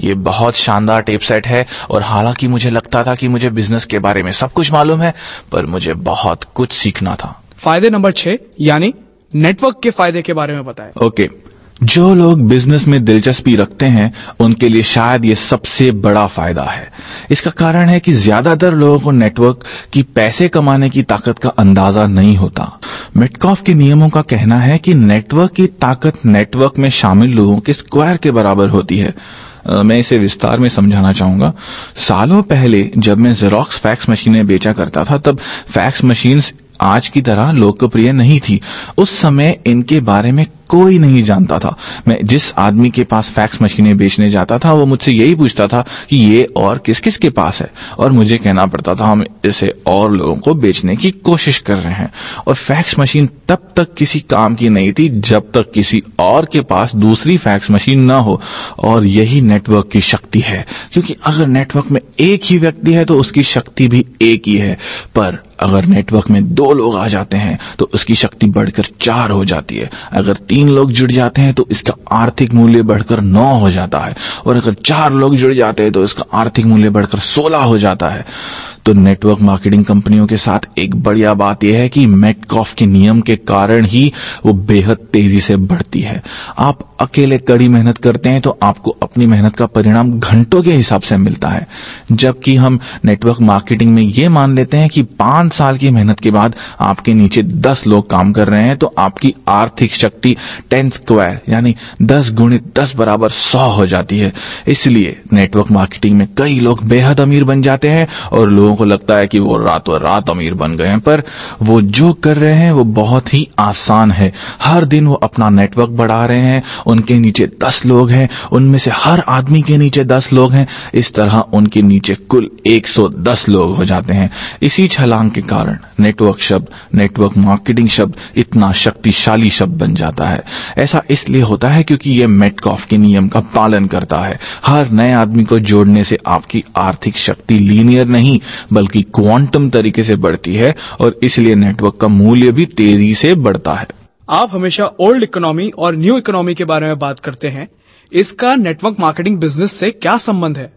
ये बहुत शानदार टेप सेट है और हालांकि मुझे लगता था कि मुझे बिजनेस के बारे में सब कुछ मालूम है, पर मुझे बहुत कुछ सीखना था। फायदे नंबर 6 यानी नेटवर्क के फायदे के बारे में बताएं। ओके, जो लोग बिजनेस में दिलचस्पी रखते हैं उनके लिए शायद ये सबसे बड़ा फायदा है। इसका कारण है कि ज्यादातर लोगों को नेटवर्क की पैसे कमाने की ताकत का अंदाजा नहीं होता। मिटकॉफ के नियमों का कहना है कि नेटवर्क की ताकत नेटवर्क में शामिल लोगों के स्क्वायर के बराबर होती है। मैं इसे विस्तार में समझाना चाहूंगा। सालों पहले जब मैं जेरोक्स फैक्स मशीनें बेचा करता था, तब फैक्स मशीन्स आज की तरह लोकप्रिय नहीं थी। उस समय इनके बारे में कोई नहीं जानता था। मैं जिस आदमी के पास फैक्स मशीनें बेचने जाता था वो मुझसे यही पूछता था कि ये और किस किस के पास है, और मुझे कहना पड़ता था हम इसे और लोगों को बेचने की कोशिश कर रहे हैं। और फैक्स मशीन तब तक किसी काम की नहीं थी जब तक किसी और के पास दूसरी फैक्स मशीन न हो। और यही नेटवर्क की शक्ति है, क्योंकि अगर नेटवर्क में एक ही व्यक्ति है तो उसकी शक्ति भी एक ही है, पर अगर नेटवर्क में 2 लोग आ जाते हैं तो उसकी शक्ति बढ़कर 4 हो जाती है। अगर 3 लोग जुड़ जाते हैं तो इसका आर्थिक मूल्य बढ़कर 9 हो जाता है, और अगर 4 लोग जुड़ जाते हैं तो इसका आर्थिक मूल्य बढ़कर 16 हो जाता है। तो नेटवर्क मार्केटिंग कंपनियों के साथ एक बढ़िया बात यह है कि मेटकॉफ के नियम के कारण ही वो बेहद तेजी से बढ़ती है। आप अकेले कड़ी मेहनत करते हैं तो आपको अपनी मेहनत का परिणाम घंटों के हिसाब से मिलता है, जबकि हम नेटवर्क मार्केटिंग में ये मान लेते हैं कि 5 साल की मेहनत के बाद आपके नीचे 10 लोग काम कर रहे हैं तो आपकी आर्थिक शक्ति 10 स्क्वायर यानी 10 गुणित 10 बराबर 100 हो जाती है। इसलिए नेटवर्क मार्केटिंग में कई लोग बेहद अमीर बन जाते हैं और लोगों को लगता है कि वो रातों रात अमीर बन गए हैं, पर वो जो कर रहे हैं वो बहुत ही आसान है। हर दिन वो अपना नेटवर्क बढ़ा रहे हैं, उनके नीचे 10 लोग हैं, उनमें से हर आदमी के नीचे 10 लोग हैं। इस तरह उनके नीचे कुल 110 लोग हो जाते हैं। इसी छलांग के कारण नेटवर्क शब्द, नेटवर्क मार्केटिंग शब्द इतना शक्तिशाली शब्द बन जाता है। ऐसा इसलिए होता है क्योंकि ये मेटकॉफ के नियम का पालन करता है। हर नए आदमी को जोड़ने से आपकी आर्थिक शक्ति लीनियर नहीं बल्कि क्वांटम तरीके से बढ़ती है, और इसलिए नेटवर्क का मूल्य भी तेजी से बढ़ता है। आप हमेशा ओल्ड इकोनॉमी और न्यू इकोनॉमी के बारे में बात करते हैं, इसका नेटवर्क मार्केटिंग बिजनेस से क्या संबंध है?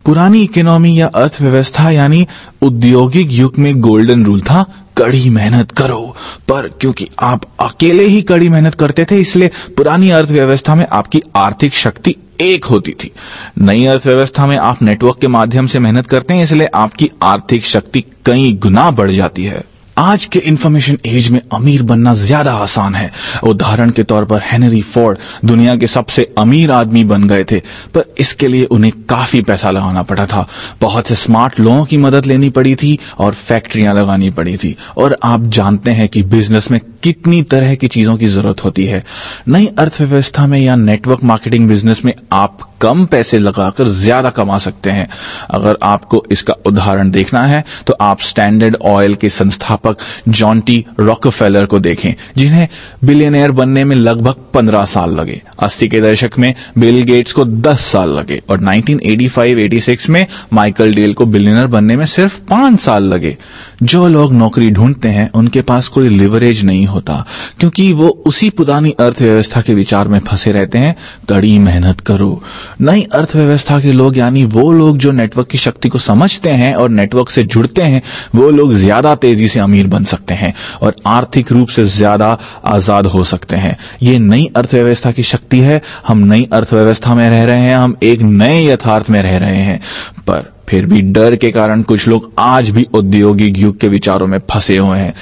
पुरानी इकोनॉमी या अर्थव्यवस्था यानी औद्योगिक युग में गोल्डन रूल था, कड़ी मेहनत करो। पर क्योंकि आप अकेले ही कड़ी मेहनत करते थे, इसलिए पुरानी अर्थव्यवस्था में आपकी आर्थिक शक्ति एक होती थी। नई अर्थव्यवस्था में आप नेटवर्क के माध्यम से मेहनत करते हैं, इसलिए आपकी आर्थिक शक्ति कई गुना बढ़ जाती है। आज के इंफॉर्मेशन एज में अमीर बनना ज्यादा आसान है। उदाहरण के तौर पर हेनरी फोर्ड दुनिया के सबसे अमीर आदमी बन गए थे, पर इसके लिए उन्हें काफी पैसा लगाना पड़ा था। बहुत से स्मार्ट लोगों की मदद लेनी पड़ी थी और फैक्ट्रियां लगानी पड़ी थी। और आप जानते हैं कि बिजनेस में कितनी तरह की चीजों की जरूरत होती है। नई अर्थव्यवस्था में या नेटवर्क मार्केटिंग बिजनेस में आप कम पैसे लगाकर ज्यादा कमा सकते हैं। अगर आपको इसका उदाहरण देखना है तो आप स्टैंडर्ड ऑयल के संस्थापक जॉन टी रॉकफेलर को देखें, जिन्हें बिलियनियर बनने में लगभग 15 साल लगे। 80 के दशक में बिल गेट्स को 10 साल लगे और 1985-86 में माइकल डेल को बिलियनियर बनने में सिर्फ 5 साल लगे। जो लोग नौकरी ढूंढते हैं उनके पास कोई लिवरेज नहीं होता, क्योंकि वो उसी पुरानी अर्थव्यवस्था के विचार में फंसे रहते हैं, कड़ी मेहनत करो। नई अर्थव्यवस्था के लोग यानी वो लोग जो नेटवर्क की शक्ति को समझते हैं और नेटवर्क से जुड़ते हैं, वो लोग ज्यादा तेजी से अमीर बन सकते हैं और आर्थिक रूप से ज्यादा आजाद हो सकते हैं। ये नई अर्थव्यवस्था की शक्ति है। हम नई अर्थव्यवस्था में रह रहे हैं, हम एक नए यथार्थ में रह रहे हैं, पर फिर भी डर के कारण कुछ लोग आज भी औद्योगिक युग के विचारों में फंसे हुए हैं।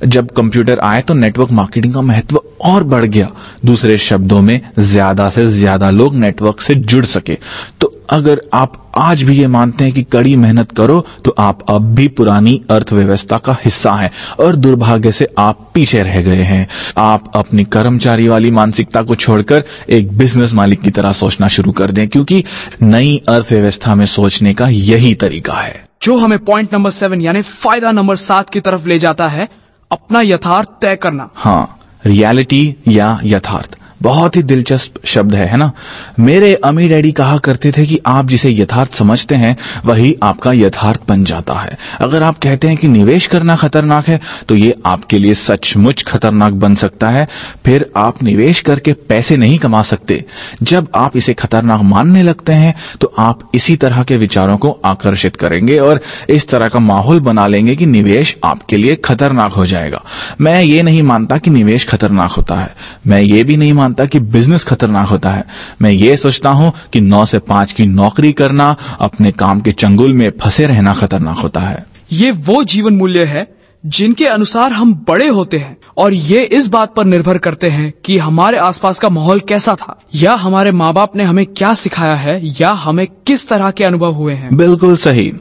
जब कंप्यूटर आए तो नेटवर्क मार्केटिंग का महत्व और बढ़ गया। दूसरे शब्दों में ज्यादा से ज्यादा लोग नेटवर्क से जुड़ सके। तो अगर आप आज भी ये मानते हैं कि कड़ी मेहनत करो तो आप अब भी पुरानी अर्थव्यवस्था का हिस्सा हैं और दुर्भाग्य से आप पीछे रह गए हैं। आप अपनी कर्मचारी वाली मानसिकता को छोड़कर एक बिजनेस मालिक की तरह सोचना शुरू कर दें, क्योंकि नई अर्थव्यवस्था में सोचने का यही तरीका है जो हमें पॉइंट नंबर 7 यानी फायदा नंबर 7 की तरफ ले जाता है, अपना यथार्थ तय करना। हाँ, रियलिटी या यथार्थ बहुत ही दिलचस्प शब्द है ना। मेरे अम्मी डैडी कहा करते थे कि आप जिसे यथार्थ समझते हैं वही आपका यथार्थ बन जाता है। अगर आप कहते हैं कि निवेश करना खतरनाक है तो ये आपके लिए सचमुच खतरनाक बन सकता है। फिर आप निवेश करके पैसे नहीं कमा सकते। जब आप इसे खतरनाक मानने लगते हैं तो आप इसी तरह के विचारों को आकर्षित करेंगे और इस तरह का माहौल बना लेंगे कि निवेश आपके लिए खतरनाक हो जाएगा। मैं ये नहीं मानता कि निवेश खतरनाक होता है। मैं ये भी नहीं कि बिजनेस खतरनाक होता है। मैं ये सोचता हूं कि 9 से 5 की नौकरी करना, अपने काम के चंगुल में फंसे रहना खतरनाक होता है। ये वो जीवन मूल्य है जिनके अनुसार हम बड़े होते हैं और ये इस बात पर निर्भर करते हैं कि हमारे आसपास का माहौल कैसा था या हमारे माँ बाप ने हमें क्या सिखाया है या हमें किस तरह के अनुभव हुए हैं। बिल्कुल सही।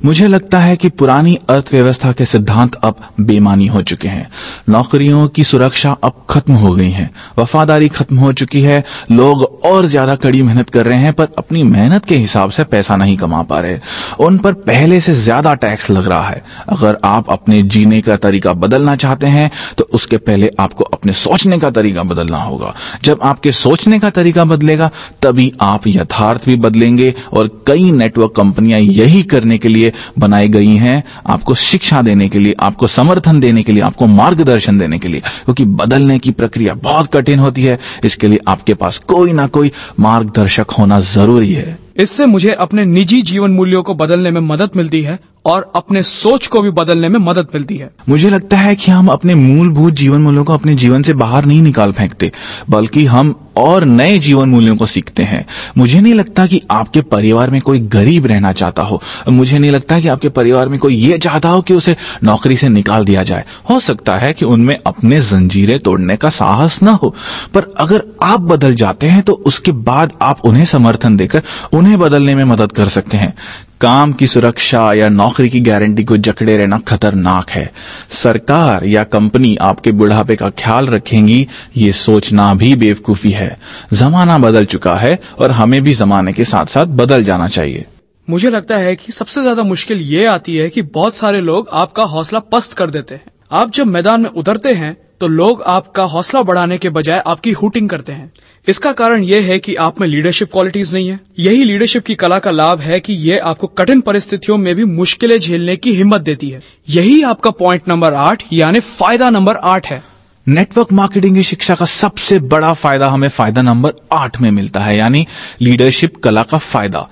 मुझे लगता है कि पुरानी अर्थव्यवस्था के सिद्धांत अब बेमानी हो चुके हैं। नौकरियों की सुरक्षा अब खत्म हो गई है, वफादारी खत्म हो चुकी है। लोग और ज्यादा कड़ी मेहनत कर रहे हैं पर अपनी मेहनत के हिसाब से पैसा नहीं कमा पा रहे। उन पर पहले से ज्यादा टैक्स लग रहा है। अगर आप अपने जीने का तरीका बदलना चाहते हैं तो उसके पहले आपको अपने सोचने का तरीका बदलना होगा। जब आपके सोचने का तरीका बदलेगा तभी आप यथार्थ भी बदलेंगे। और कई नेटवर्क कंपनियां यही करने के लिए बनाई गई हैं, आपको शिक्षा देने के लिए, आपको समर्थन देने के लिए, आपको मार्गदर्शन देने के लिए, क्योंकि बदलने की प्रक्रिया बहुत कठिन होती है। इसके लिए आपके पास कोई ना कोई मार्गदर्शक होना जरूरी है। इससे मुझे अपने निजी जीवन मूल्यों को बदलने में मदद मिलती है और अपने सोच को भी बदलने में मदद मिलती है। मुझे लगता है कि हम अपने मूलभूत जीवन मूल्यों को अपने जीवन से बाहर नहीं निकाल फेंकते, बल्कि हम और नए जीवन मूल्यों को सीखते हैं। मुझे नहीं लगता कि आपके परिवार में कोई गरीब रहना चाहता हो। मुझे नहीं लगता कि आपके परिवार में कोई ये चाहता हो कि उसे नौकरी से निकाल दिया जाए। हो सकता है कि उनमें अपने जंजीरें तोड़ने का साहस न हो, पर अगर आप बदल जाते हैं तो उसके बाद आप उन्हें समर्थन देकर उन्हें बदलने में मदद कर सकते हैं। काम की सुरक्षा या नौकरी की गारंटी को जकड़े रहना खतरनाक है। सरकार या कंपनी आपके बुढ़ापे का ख्याल रखेंगी, ये सोचना भी बेवकूफी है। जमाना बदल चुका है और हमें भी जमाने के साथ साथ बदल जाना चाहिए। मुझे लगता है कि सबसे ज्यादा मुश्किल ये आती है कि बहुत सारे लोग आपका हौसला पस्त कर देते हैं। आप जब मैदान में उतरते हैं तो लोग आपका हौसला बढ़ाने के बजाय आपकी हूटिंग करते हैं। इसका कारण यह है कि आप में लीडरशिप क्वालिटीज नहीं है। यही लीडरशिप की कला का लाभ है कि ये आपको कठिन परिस्थितियों में भी मुश्किलें झेलने की हिम्मत देती है। यही आपका पॉइंट नंबर 8 यानी फायदा नंबर 8 है। नेटवर्क मार्केटिंग की शिक्षा का सबसे बड़ा फायदा हमें फायदा नंबर 8 में मिलता है, यानी लीडरशिप कला का फायदा।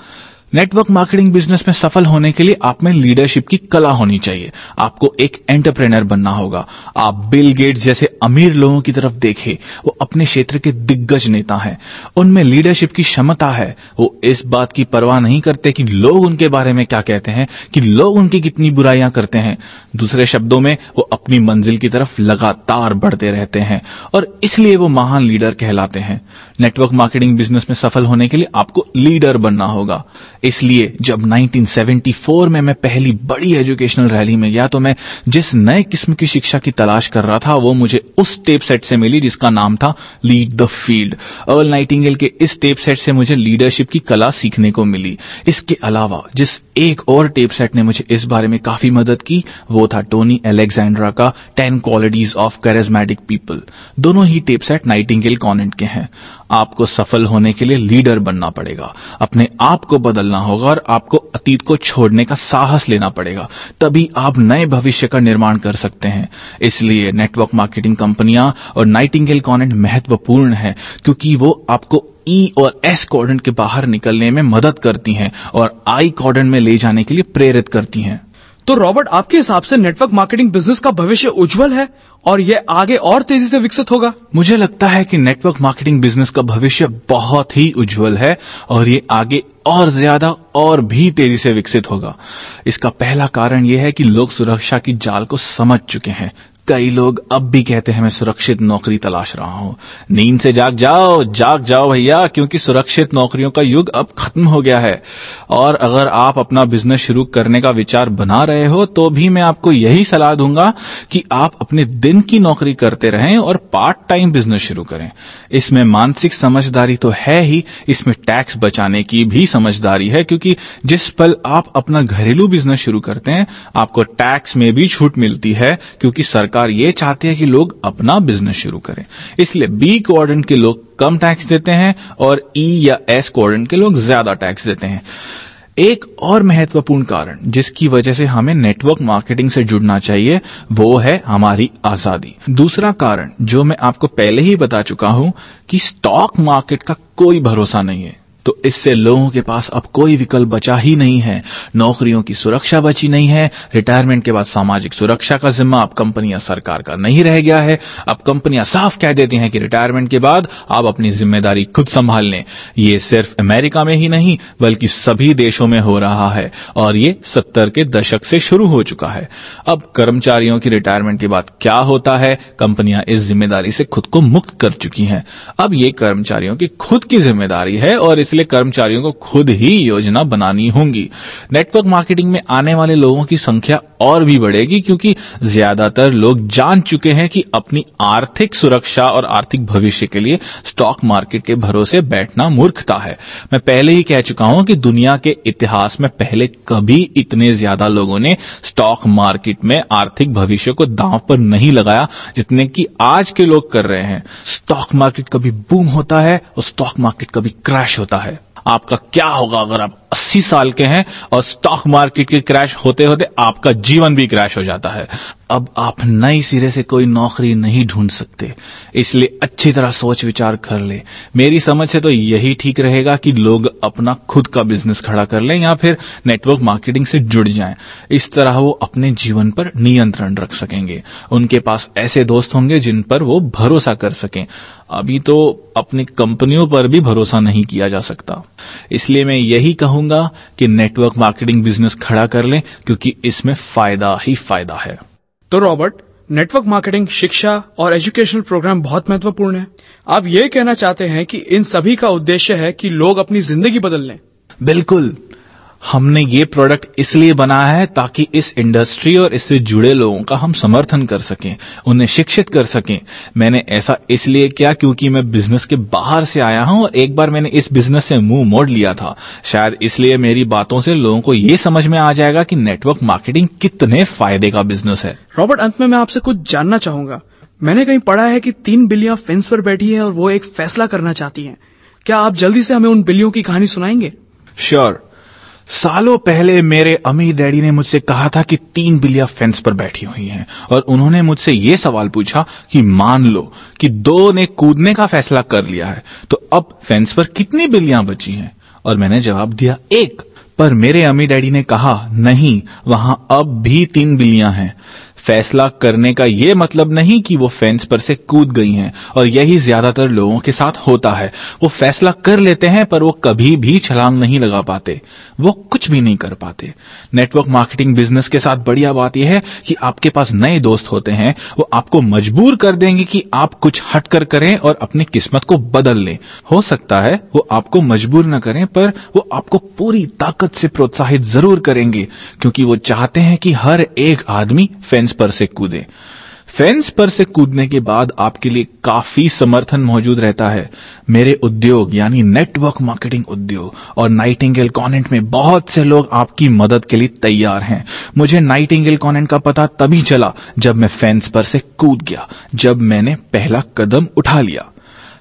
नेटवर्क मार्केटिंग बिजनेस में सफल होने के लिए आप में लीडरशिप की कला होनी चाहिए। आपको एक एंटरप्रेन्योर बनना होगा। आप बिल गेट्स जैसे अमीर लोगों की तरफ देखें, वो अपने क्षेत्र के दिग्गज नेता हैं। उनमें लीडरशिप की क्षमता है। वो इस बात की परवाह नहीं करते कि लोग उनके बारे में क्या कहते हैं, कि लोग उनकी कितनी बुराइयां करते हैं। दूसरे शब्दों में वो अपनी मंजिल की तरफ लगातार बढ़ते रहते हैं और इसलिए वो महान लीडर कहलाते हैं। नेटवर्क मार्केटिंग बिजनेस में सफल होने के लिए आपको लीडर बनना होगा। इसलिए जब 1974 में मैं पहली बड़ी एजुकेशनल रैली में गया तो मैं जिस नए किस्म की शिक्षा की तलाश कर रहा था वो मुझे उस टेप सेट से मिली जिसका नाम था lead the field. Earl Nightingale के इस टेप सेट से मुझे लीडरशिप की कला सीखने को मिली। इसके अलावा जिस एक और टेप सेट ने मुझे इस बारे में काफी मदद की वो था टोनी अलेक्जेंड्रा का 10 क्वालिटीज ऑफ कैरिज्मेटिक पीपल। दोनों ही टेप सेट नाइटिंगेल कॉन्वेंट के हैं। आपको सफल होने के लिए लीडर बनना पड़ेगा, अपने आप को बदलना होगा और आपको अतीत को छोड़ने का साहस लेना पड़ेगा। तभी आप नए भविष्य का निर्माण कर सकते हैं। इसलिए नेटवर्क मार्केटिंग कंपनियां और नाइटिंगेल कॉन्वेंट महत्वपूर्ण है, क्योंकि वो आपको ई और एस क्वाड्रेंट के बाहर निकलने में मदद करती हैं और आई क्वाड्रेंट में ले जाने के लिए प्रेरित करती हैं। तो रॉबर्ट, आपके हिसाब से नेटवर्क मार्केटिंग बिजनेस का भविष्य उज्जवल है और ये आगे और तेजी से विकसित होगा? मुझे लगता है कि नेटवर्क मार्केटिंग बिजनेस का भविष्य बहुत ही उज्जवल है और ये आगे और ज्यादा और भी तेजी से विकसित होगा। इसका पहला कारण यह है कि लोग सुरक्षा की जाल को समझ चुके हैं। कई लोग अब भी कहते हैं मैं सुरक्षित नौकरी तलाश रहा हूं। नींद से जाग जाओ भैया, क्योंकि सुरक्षित नौकरियों का युग अब खत्म हो गया है। और अगर आप अपना बिजनेस शुरू करने का विचार बना रहे हो तो भी मैं आपको यही सलाह दूंगा कि आप अपने दिन की नौकरी करते रहें और पार्ट टाइम बिजनेस शुरू करें। इसमें मानसिक समझदारी तो है ही, इसमें टैक्स बचाने की भी समझदारी है, क्योंकि जिस पल आप अपना घरेलू बिजनेस शुरू करते हैं आपको टैक्स में भी छूट मिलती है, क्योंकि सरकार ये चाहती है कि लोग अपना बिजनेस शुरू करें। इसलिए बी क्वाड्रेंट के लोग कम टैक्स देते हैं और ई या एस क्वाड्रेंट के लोग ज्यादा टैक्स देते हैं। एक और महत्वपूर्ण कारण जिसकी वजह से हमें नेटवर्क मार्केटिंग से जुड़ना चाहिए वो है हमारी आजादी। दूसरा कारण जो मैं आपको पहले ही बता चुका हूं कि स्टॉक मार्केट का कोई भरोसा नहीं है, तो इससे लोगों के पास अब कोई विकल्प बचा ही नहीं है। नौकरियों की सुरक्षा बची नहीं है। रिटायरमेंट के बाद सामाजिक सुरक्षा का जिम्मा अब कंपनियां सरकार का नहीं रह गया है। अब कंपनियां साफ कह देती हैं कि रिटायरमेंट के बाद आप अपनी जिम्मेदारी खुद संभाल लें। ये सिर्फ अमेरिका में ही नहीं बल्कि सभी देशों में हो रहा है और ये 70 के दशक से शुरू हो चुका है। अब कर्मचारियों की रिटायरमेंट के बाद क्या होता है, कंपनियां इस जिम्मेदारी से खुद को मुक्त कर चुकी हैं। अब ये कर्मचारियों की खुद की जिम्मेदारी है और इसलिए कर्मचारियों को खुद ही योजना बनानी होगी। नेटवर्क मार्केटिंग में आने वाले लोगों की संख्या और भी बढ़ेगी, क्योंकि ज्यादातर लोग जान चुके हैं कि अपनी आर्थिक सुरक्षा और आर्थिक भविष्य के लिए स्टॉक मार्केट के भरोसे बैठना मूर्खता है। मैं पहले ही कह चुका हूं कि दुनिया के इतिहास में पहले कभी इतने ज्यादा लोगों ने स्टॉक मार्केट में आर्थिक भविष्य को दांव पर नहीं लगाया जितने कि आज के लोग कर रहे हैं। स्टॉक मार्केट कभी बूम होता है और स्टॉक मार्केट कभी क्रैश होता है। आपका क्या होगा अगर आप 80 साल के हैं और स्टॉक मार्केट के क्रैश होते होते आपका जीवन भी क्रैश हो जाता है। अब आप नई सिरे से कोई नौकरी नहीं ढूंढ सकते, इसलिए अच्छी तरह सोच विचार कर ले। मेरी समझ से तो यही ठीक रहेगा कि लोग अपना खुद का बिजनेस खड़ा कर लें या फिर नेटवर्क मार्केटिंग से जुड़ जाएं। इस तरह वो अपने जीवन पर नियंत्रण रख सकेंगे। उनके पास ऐसे दोस्त होंगे जिन पर वो भरोसा कर सकें। अभी तो अपनी कंपनियों पर भी भरोसा नहीं किया जा सकता। इसलिए मैं यही कहूंगा कि नेटवर्क मार्केटिंग बिजनेस खड़ा कर लें, क्योंकि इसमें फायदा ही फायदा है। तो रॉबर्ट, नेटवर्क मार्केटिंग, शिक्षा और एजुकेशनल प्रोग्राम बहुत महत्वपूर्ण है। आप ये कहना चाहते हैं कि इन सभी का उद्देश्य है कि लोग अपनी जिंदगी बदल लें? बिल्कुल। हमने ये प्रोडक्ट इसलिए बनाया है ताकि इस इंडस्ट्री और इससे जुड़े लोगों का हम समर्थन कर सकें, उन्हें शिक्षित कर सकें। मैंने ऐसा इसलिए किया क्योंकि मैं बिजनेस के बाहर से आया हूं और एक बार मैंने इस बिजनेस से मुंह मोड़ लिया था। शायद इसलिए मेरी बातों से लोगों को ये समझ में आ जाएगा कि नेटवर्क मार्केटिंग कितने फायदे का बिजनेस है। रॉबर्ट, अंत में मैं आपसे कुछ जानना चाहूंगा। मैंने कहीं पढ़ा है कि 3 बिल्लियां फेंस पर बैठी हैं और वो एक फैसला करना चाहती हैं। क्या आप जल्दी से हमें उन बिल्लियों की कहानी सुनाएंगे? श्योर। सालों पहले मेरे अमीर डैडी ने मुझसे कहा था कि 3 बिल्लियां फेंस पर बैठी हुई हैं और उन्होंने मुझसे ये सवाल पूछा कि मान लो कि 2 ने कूदने का फैसला कर लिया है, तो अब फेंस पर कितनी बिल्लियां बची हैं? और मैंने जवाब दिया 1। पर मेरे अमीर डैडी ने कहा नहीं, वहां अब भी 3 बिल्लियां हैं। फैसला करने का यह मतलब नहीं कि वो फेंस पर से कूद गई हैं, और यही ज्यादातर लोगों के साथ होता है। वो फैसला कर लेते हैं पर वो कभी भी छलांग नहीं लगा पाते, वो कुछ भी नहीं कर पाते। नेटवर्क मार्केटिंग बिजनेस के साथ बढ़िया बात यह है कि आपके पास नए दोस्त होते हैं, वो आपको मजबूर कर देंगे कि आप कुछ हटकर करें और अपनी किस्मत को बदल लें। हो सकता है वो आपको मजबूर न करें, पर वो आपको पूरी ताकत से प्रोत्साहित जरूर करेंगे, क्योंकि वो चाहते हैं कि हर एक आदमी फेंस पर से कूदे। फेंस पर से कूदने के बाद आपके लिए काफी समर्थन मौजूद रहता है। मेरे उद्योग यानी नेटवर्क मार्केटिंग उद्योग और नाइटिंगेल कॉन्वेंट में बहुत से लोग आपकी मदद के लिए तैयार हैं। मुझे नाइटिंगेल कॉन्वेंट का पता तभी चला जब मैं फेंस पर से कूद गया, जब मैंने पहला कदम उठा लिया।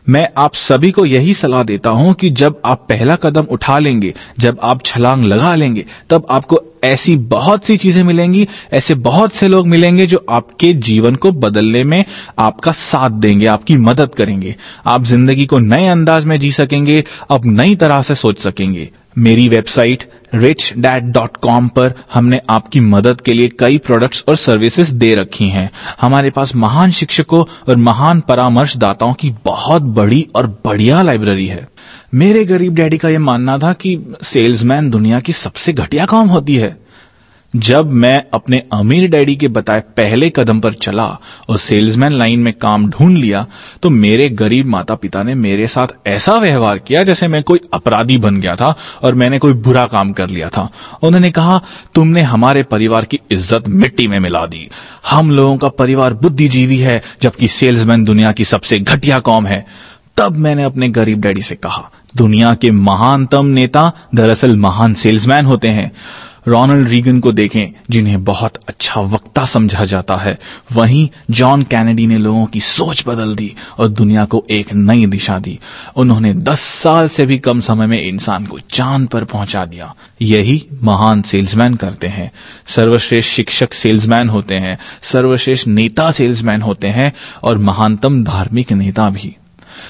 मैं आप सभी को यही सलाह देता हूं कि जब आप पहला कदम उठा लेंगे, जब आप छलांग लगा लेंगे, तब आपको ऐसी बहुत सी चीजें मिलेंगी, ऐसे बहुत से लोग मिलेंगे जो आपके जीवन को बदलने में आपका साथ देंगे, आपकी मदद करेंगे। आप जिंदगी को नए अंदाज में जी सकेंगे, अब नई तरह से सोच सकेंगे। मेरी वेबसाइट richdad.com पर हमने आपकी मदद के लिए कई प्रोडक्ट्स और सर्विसेज दे रखी हैं। हमारे पास महान शिक्षकों और महान परामर्शदाताओं की बहुत बड़ी और बढ़िया लाइब्रेरी है। मेरे गरीब डैडी का यह मानना था कि सेल्समैन दुनिया की सबसे घटिया काम होती है। जब मैं अपने अमीर डैडी के बताए पहले कदम पर चला और सेल्समैन लाइन में काम ढूंढ लिया तो मेरे गरीब माता पिता ने मेरे साथ ऐसा व्यवहार किया जैसे मैं कोई अपराधी बन गया था और मैंने कोई बुरा काम कर लिया था। उन्होंने कहा, तुमने हमारे परिवार की इज्जत मिट्टी में मिला दी। हम लोगों का परिवार बुद्धिजीवी है जबकि सेल्समैन दुनिया की सबसे घटिया कौम है। तब मैंने अपने गरीब डैडी से कहा, दुनिया के महानतम नेता दरअसल महान सेल्समैन होते हैं। रोनाल्ड रीगन को देखें जिन्हें बहुत अच्छा वक्ता समझा जाता है, वहीं जॉन कैनेडी ने लोगों की सोच बदल दी और दुनिया को एक नई दिशा दी। उन्होंने 10 साल से भी कम समय में इंसान को चांद पर पहुंचा दिया। यही महान सेल्समैन करते हैं। सर्वश्रेष्ठ शिक्षक सेल्समैन होते हैं, सर्वश्रेष्ठ नेता सेल्समैन होते हैं और महानतम धार्मिक नेता भी,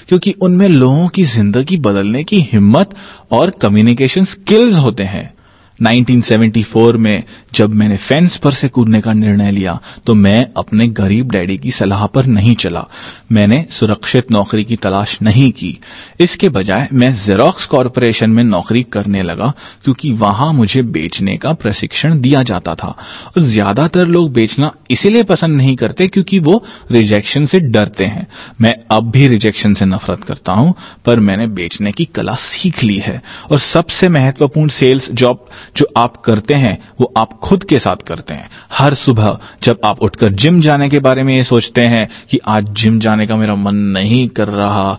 क्योंकि उनमें लोगों की जिंदगी बदलने की हिम्मत और कम्युनिकेशन स्किल्स होते हैं। 1974 में जब मैंने फेंस पर से कूदने का निर्णय लिया तो मैं अपने गरीब डैडी की सलाह पर नहीं चला। मैंने सुरक्षित नौकरी की तलाश नहीं की। इसके बजाय मैं जेरोक्स कॉरपोरेशन में नौकरी करने लगा क्योंकि वहां मुझे बेचने का प्रशिक्षण दिया जाता था। और ज्यादातर लोग बेचना इसीलिए पसंद नहीं करते क्योंकि वो रिजेक्शन से डरते हैं। मैं अब भी रिजेक्शन से नफरत करता हूं, पर मैंने बेचने की कला सीख ली है। और सबसे महत्वपूर्ण सेल्स जॉब जो आप करते हैं वो आप खुद के साथ करते हैं। हर सुबह जब आप उठकर जिम जाने के बारे में ये सोचते हैं कि आज जिम जाने का मेरा मन नहीं कर रहा,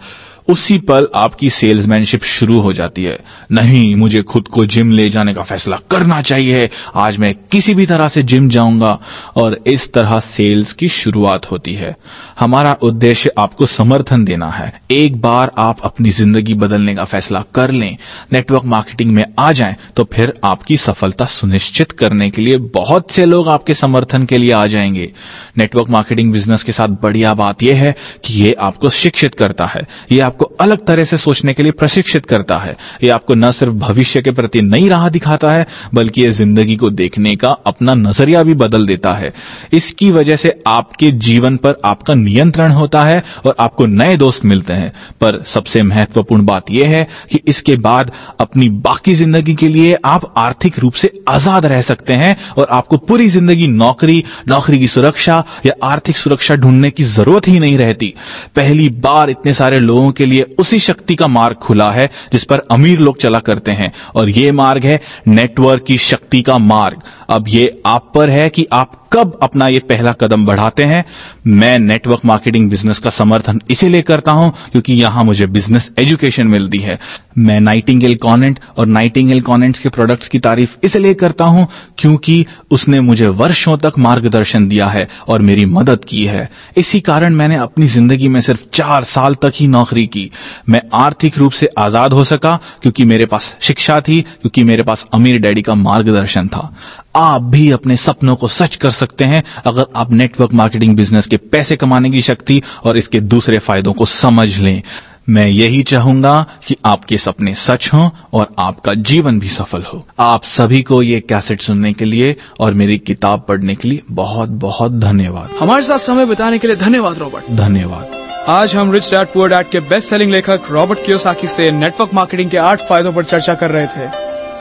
उसी पल आपकी सेल्समैनशिप शुरू हो जाती है। नहीं, मुझे खुद को जिम ले जाने का फैसला करना चाहिए, आज मैं किसी भी तरह से जिम जाऊंगा। और इस तरह सेल्स की शुरुआत होती है। हमारा उद्देश्य आपको समर्थन देना है। एक बार आप अपनी जिंदगी बदलने का फैसला कर लें, नेटवर्क मार्केटिंग में आ जाएं, तो फिर आपकी सफलता सुनिश्चित करने के लिए बहुत से लोग आपके समर्थन के लिए आ जाएंगे। नेटवर्क मार्केटिंग बिजनेस के साथ बढ़िया बात यह है कि ये आपको शिक्षित करता है, ये आपको अलग तरह से सोचने के लिए प्रशिक्षित करता है। ये आपको न सिर्फ भविष्य के प्रति नई राह दिखाता है बल्कि ये जिंदगी को देखने का अपना नजरिया भी बदल देता है। इसकी वजह से आपके जीवन पर आपका नियंत्रण होता है और आपको नए दोस्त मिलते हैं। पर सबसे महत्वपूर्ण बात यह है कि इसके बाद अपनी बाकी जिंदगी के लिए आप आर्थिक रूप से आजाद रह सकते हैं और आपको पूरी जिंदगी नौकरी की सुरक्षा या आर्थिक सुरक्षा ढूंढने की जरूरत ही नहीं रहती। पहली बार इतने सारे लोगों के लिए उसी शक्ति का मार्ग खुला है जिस पर अमीर लोग चला करते हैं, और यह मार्ग है नेटवर्क की शक्ति का मार्ग। अब ये आप पर है कि आप कब अपना ये पहला कदम बढ़ाते हैं। मैं नेटवर्क मार्केटिंग बिजनेस का समर्थन इसीलिए करता हूं क्योंकि यहां मुझे बिजनेस एजुकेशन मिलती है। मैं नाइटिंगेल कॉनेंट और नाइटिंगेल कॉनेंट्स के प्रोडक्ट्स की तारीफ इसलिए करता हूं क्योंकि उसने मुझे वर्षों तक मार्गदर्शन दिया है और मेरी मदद की है। इसी कारण मैंने अपनी जिंदगी में सिर्फ 4 साल तक ही नौकरी की। मैं आर्थिक रूप से आजाद हो सका क्योंकि मेरे पास शिक्षा थी, क्योंकि मेरे पास अमीर डैडी का मार्गदर्शन था। आप भी अपने सपनों को सच कर सकते हैं अगर आप नेटवर्क मार्केटिंग बिजनेस के पैसे कमाने की शक्ति और इसके दूसरे फायदों को समझ लें। मैं यही चाहूंगा कि आपके सपने सच हों और आपका जीवन भी सफल हो। आप सभी को ये कैसेट सुनने के लिए और मेरी किताब पढ़ने के लिए बहुत बहुत धन्यवाद। हमारे साथ समय बिताने के लिए धन्यवाद रॉबर्ट। धन्यवाद। आज हम रिच डैड पुअर डैड के बेस्ट सेलिंग लेखक रॉबर्ट कियोसाकी से नेटवर्क मार्केटिंग के 8 फायदों पर चर्चा कर रहे थे।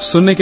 सुनने के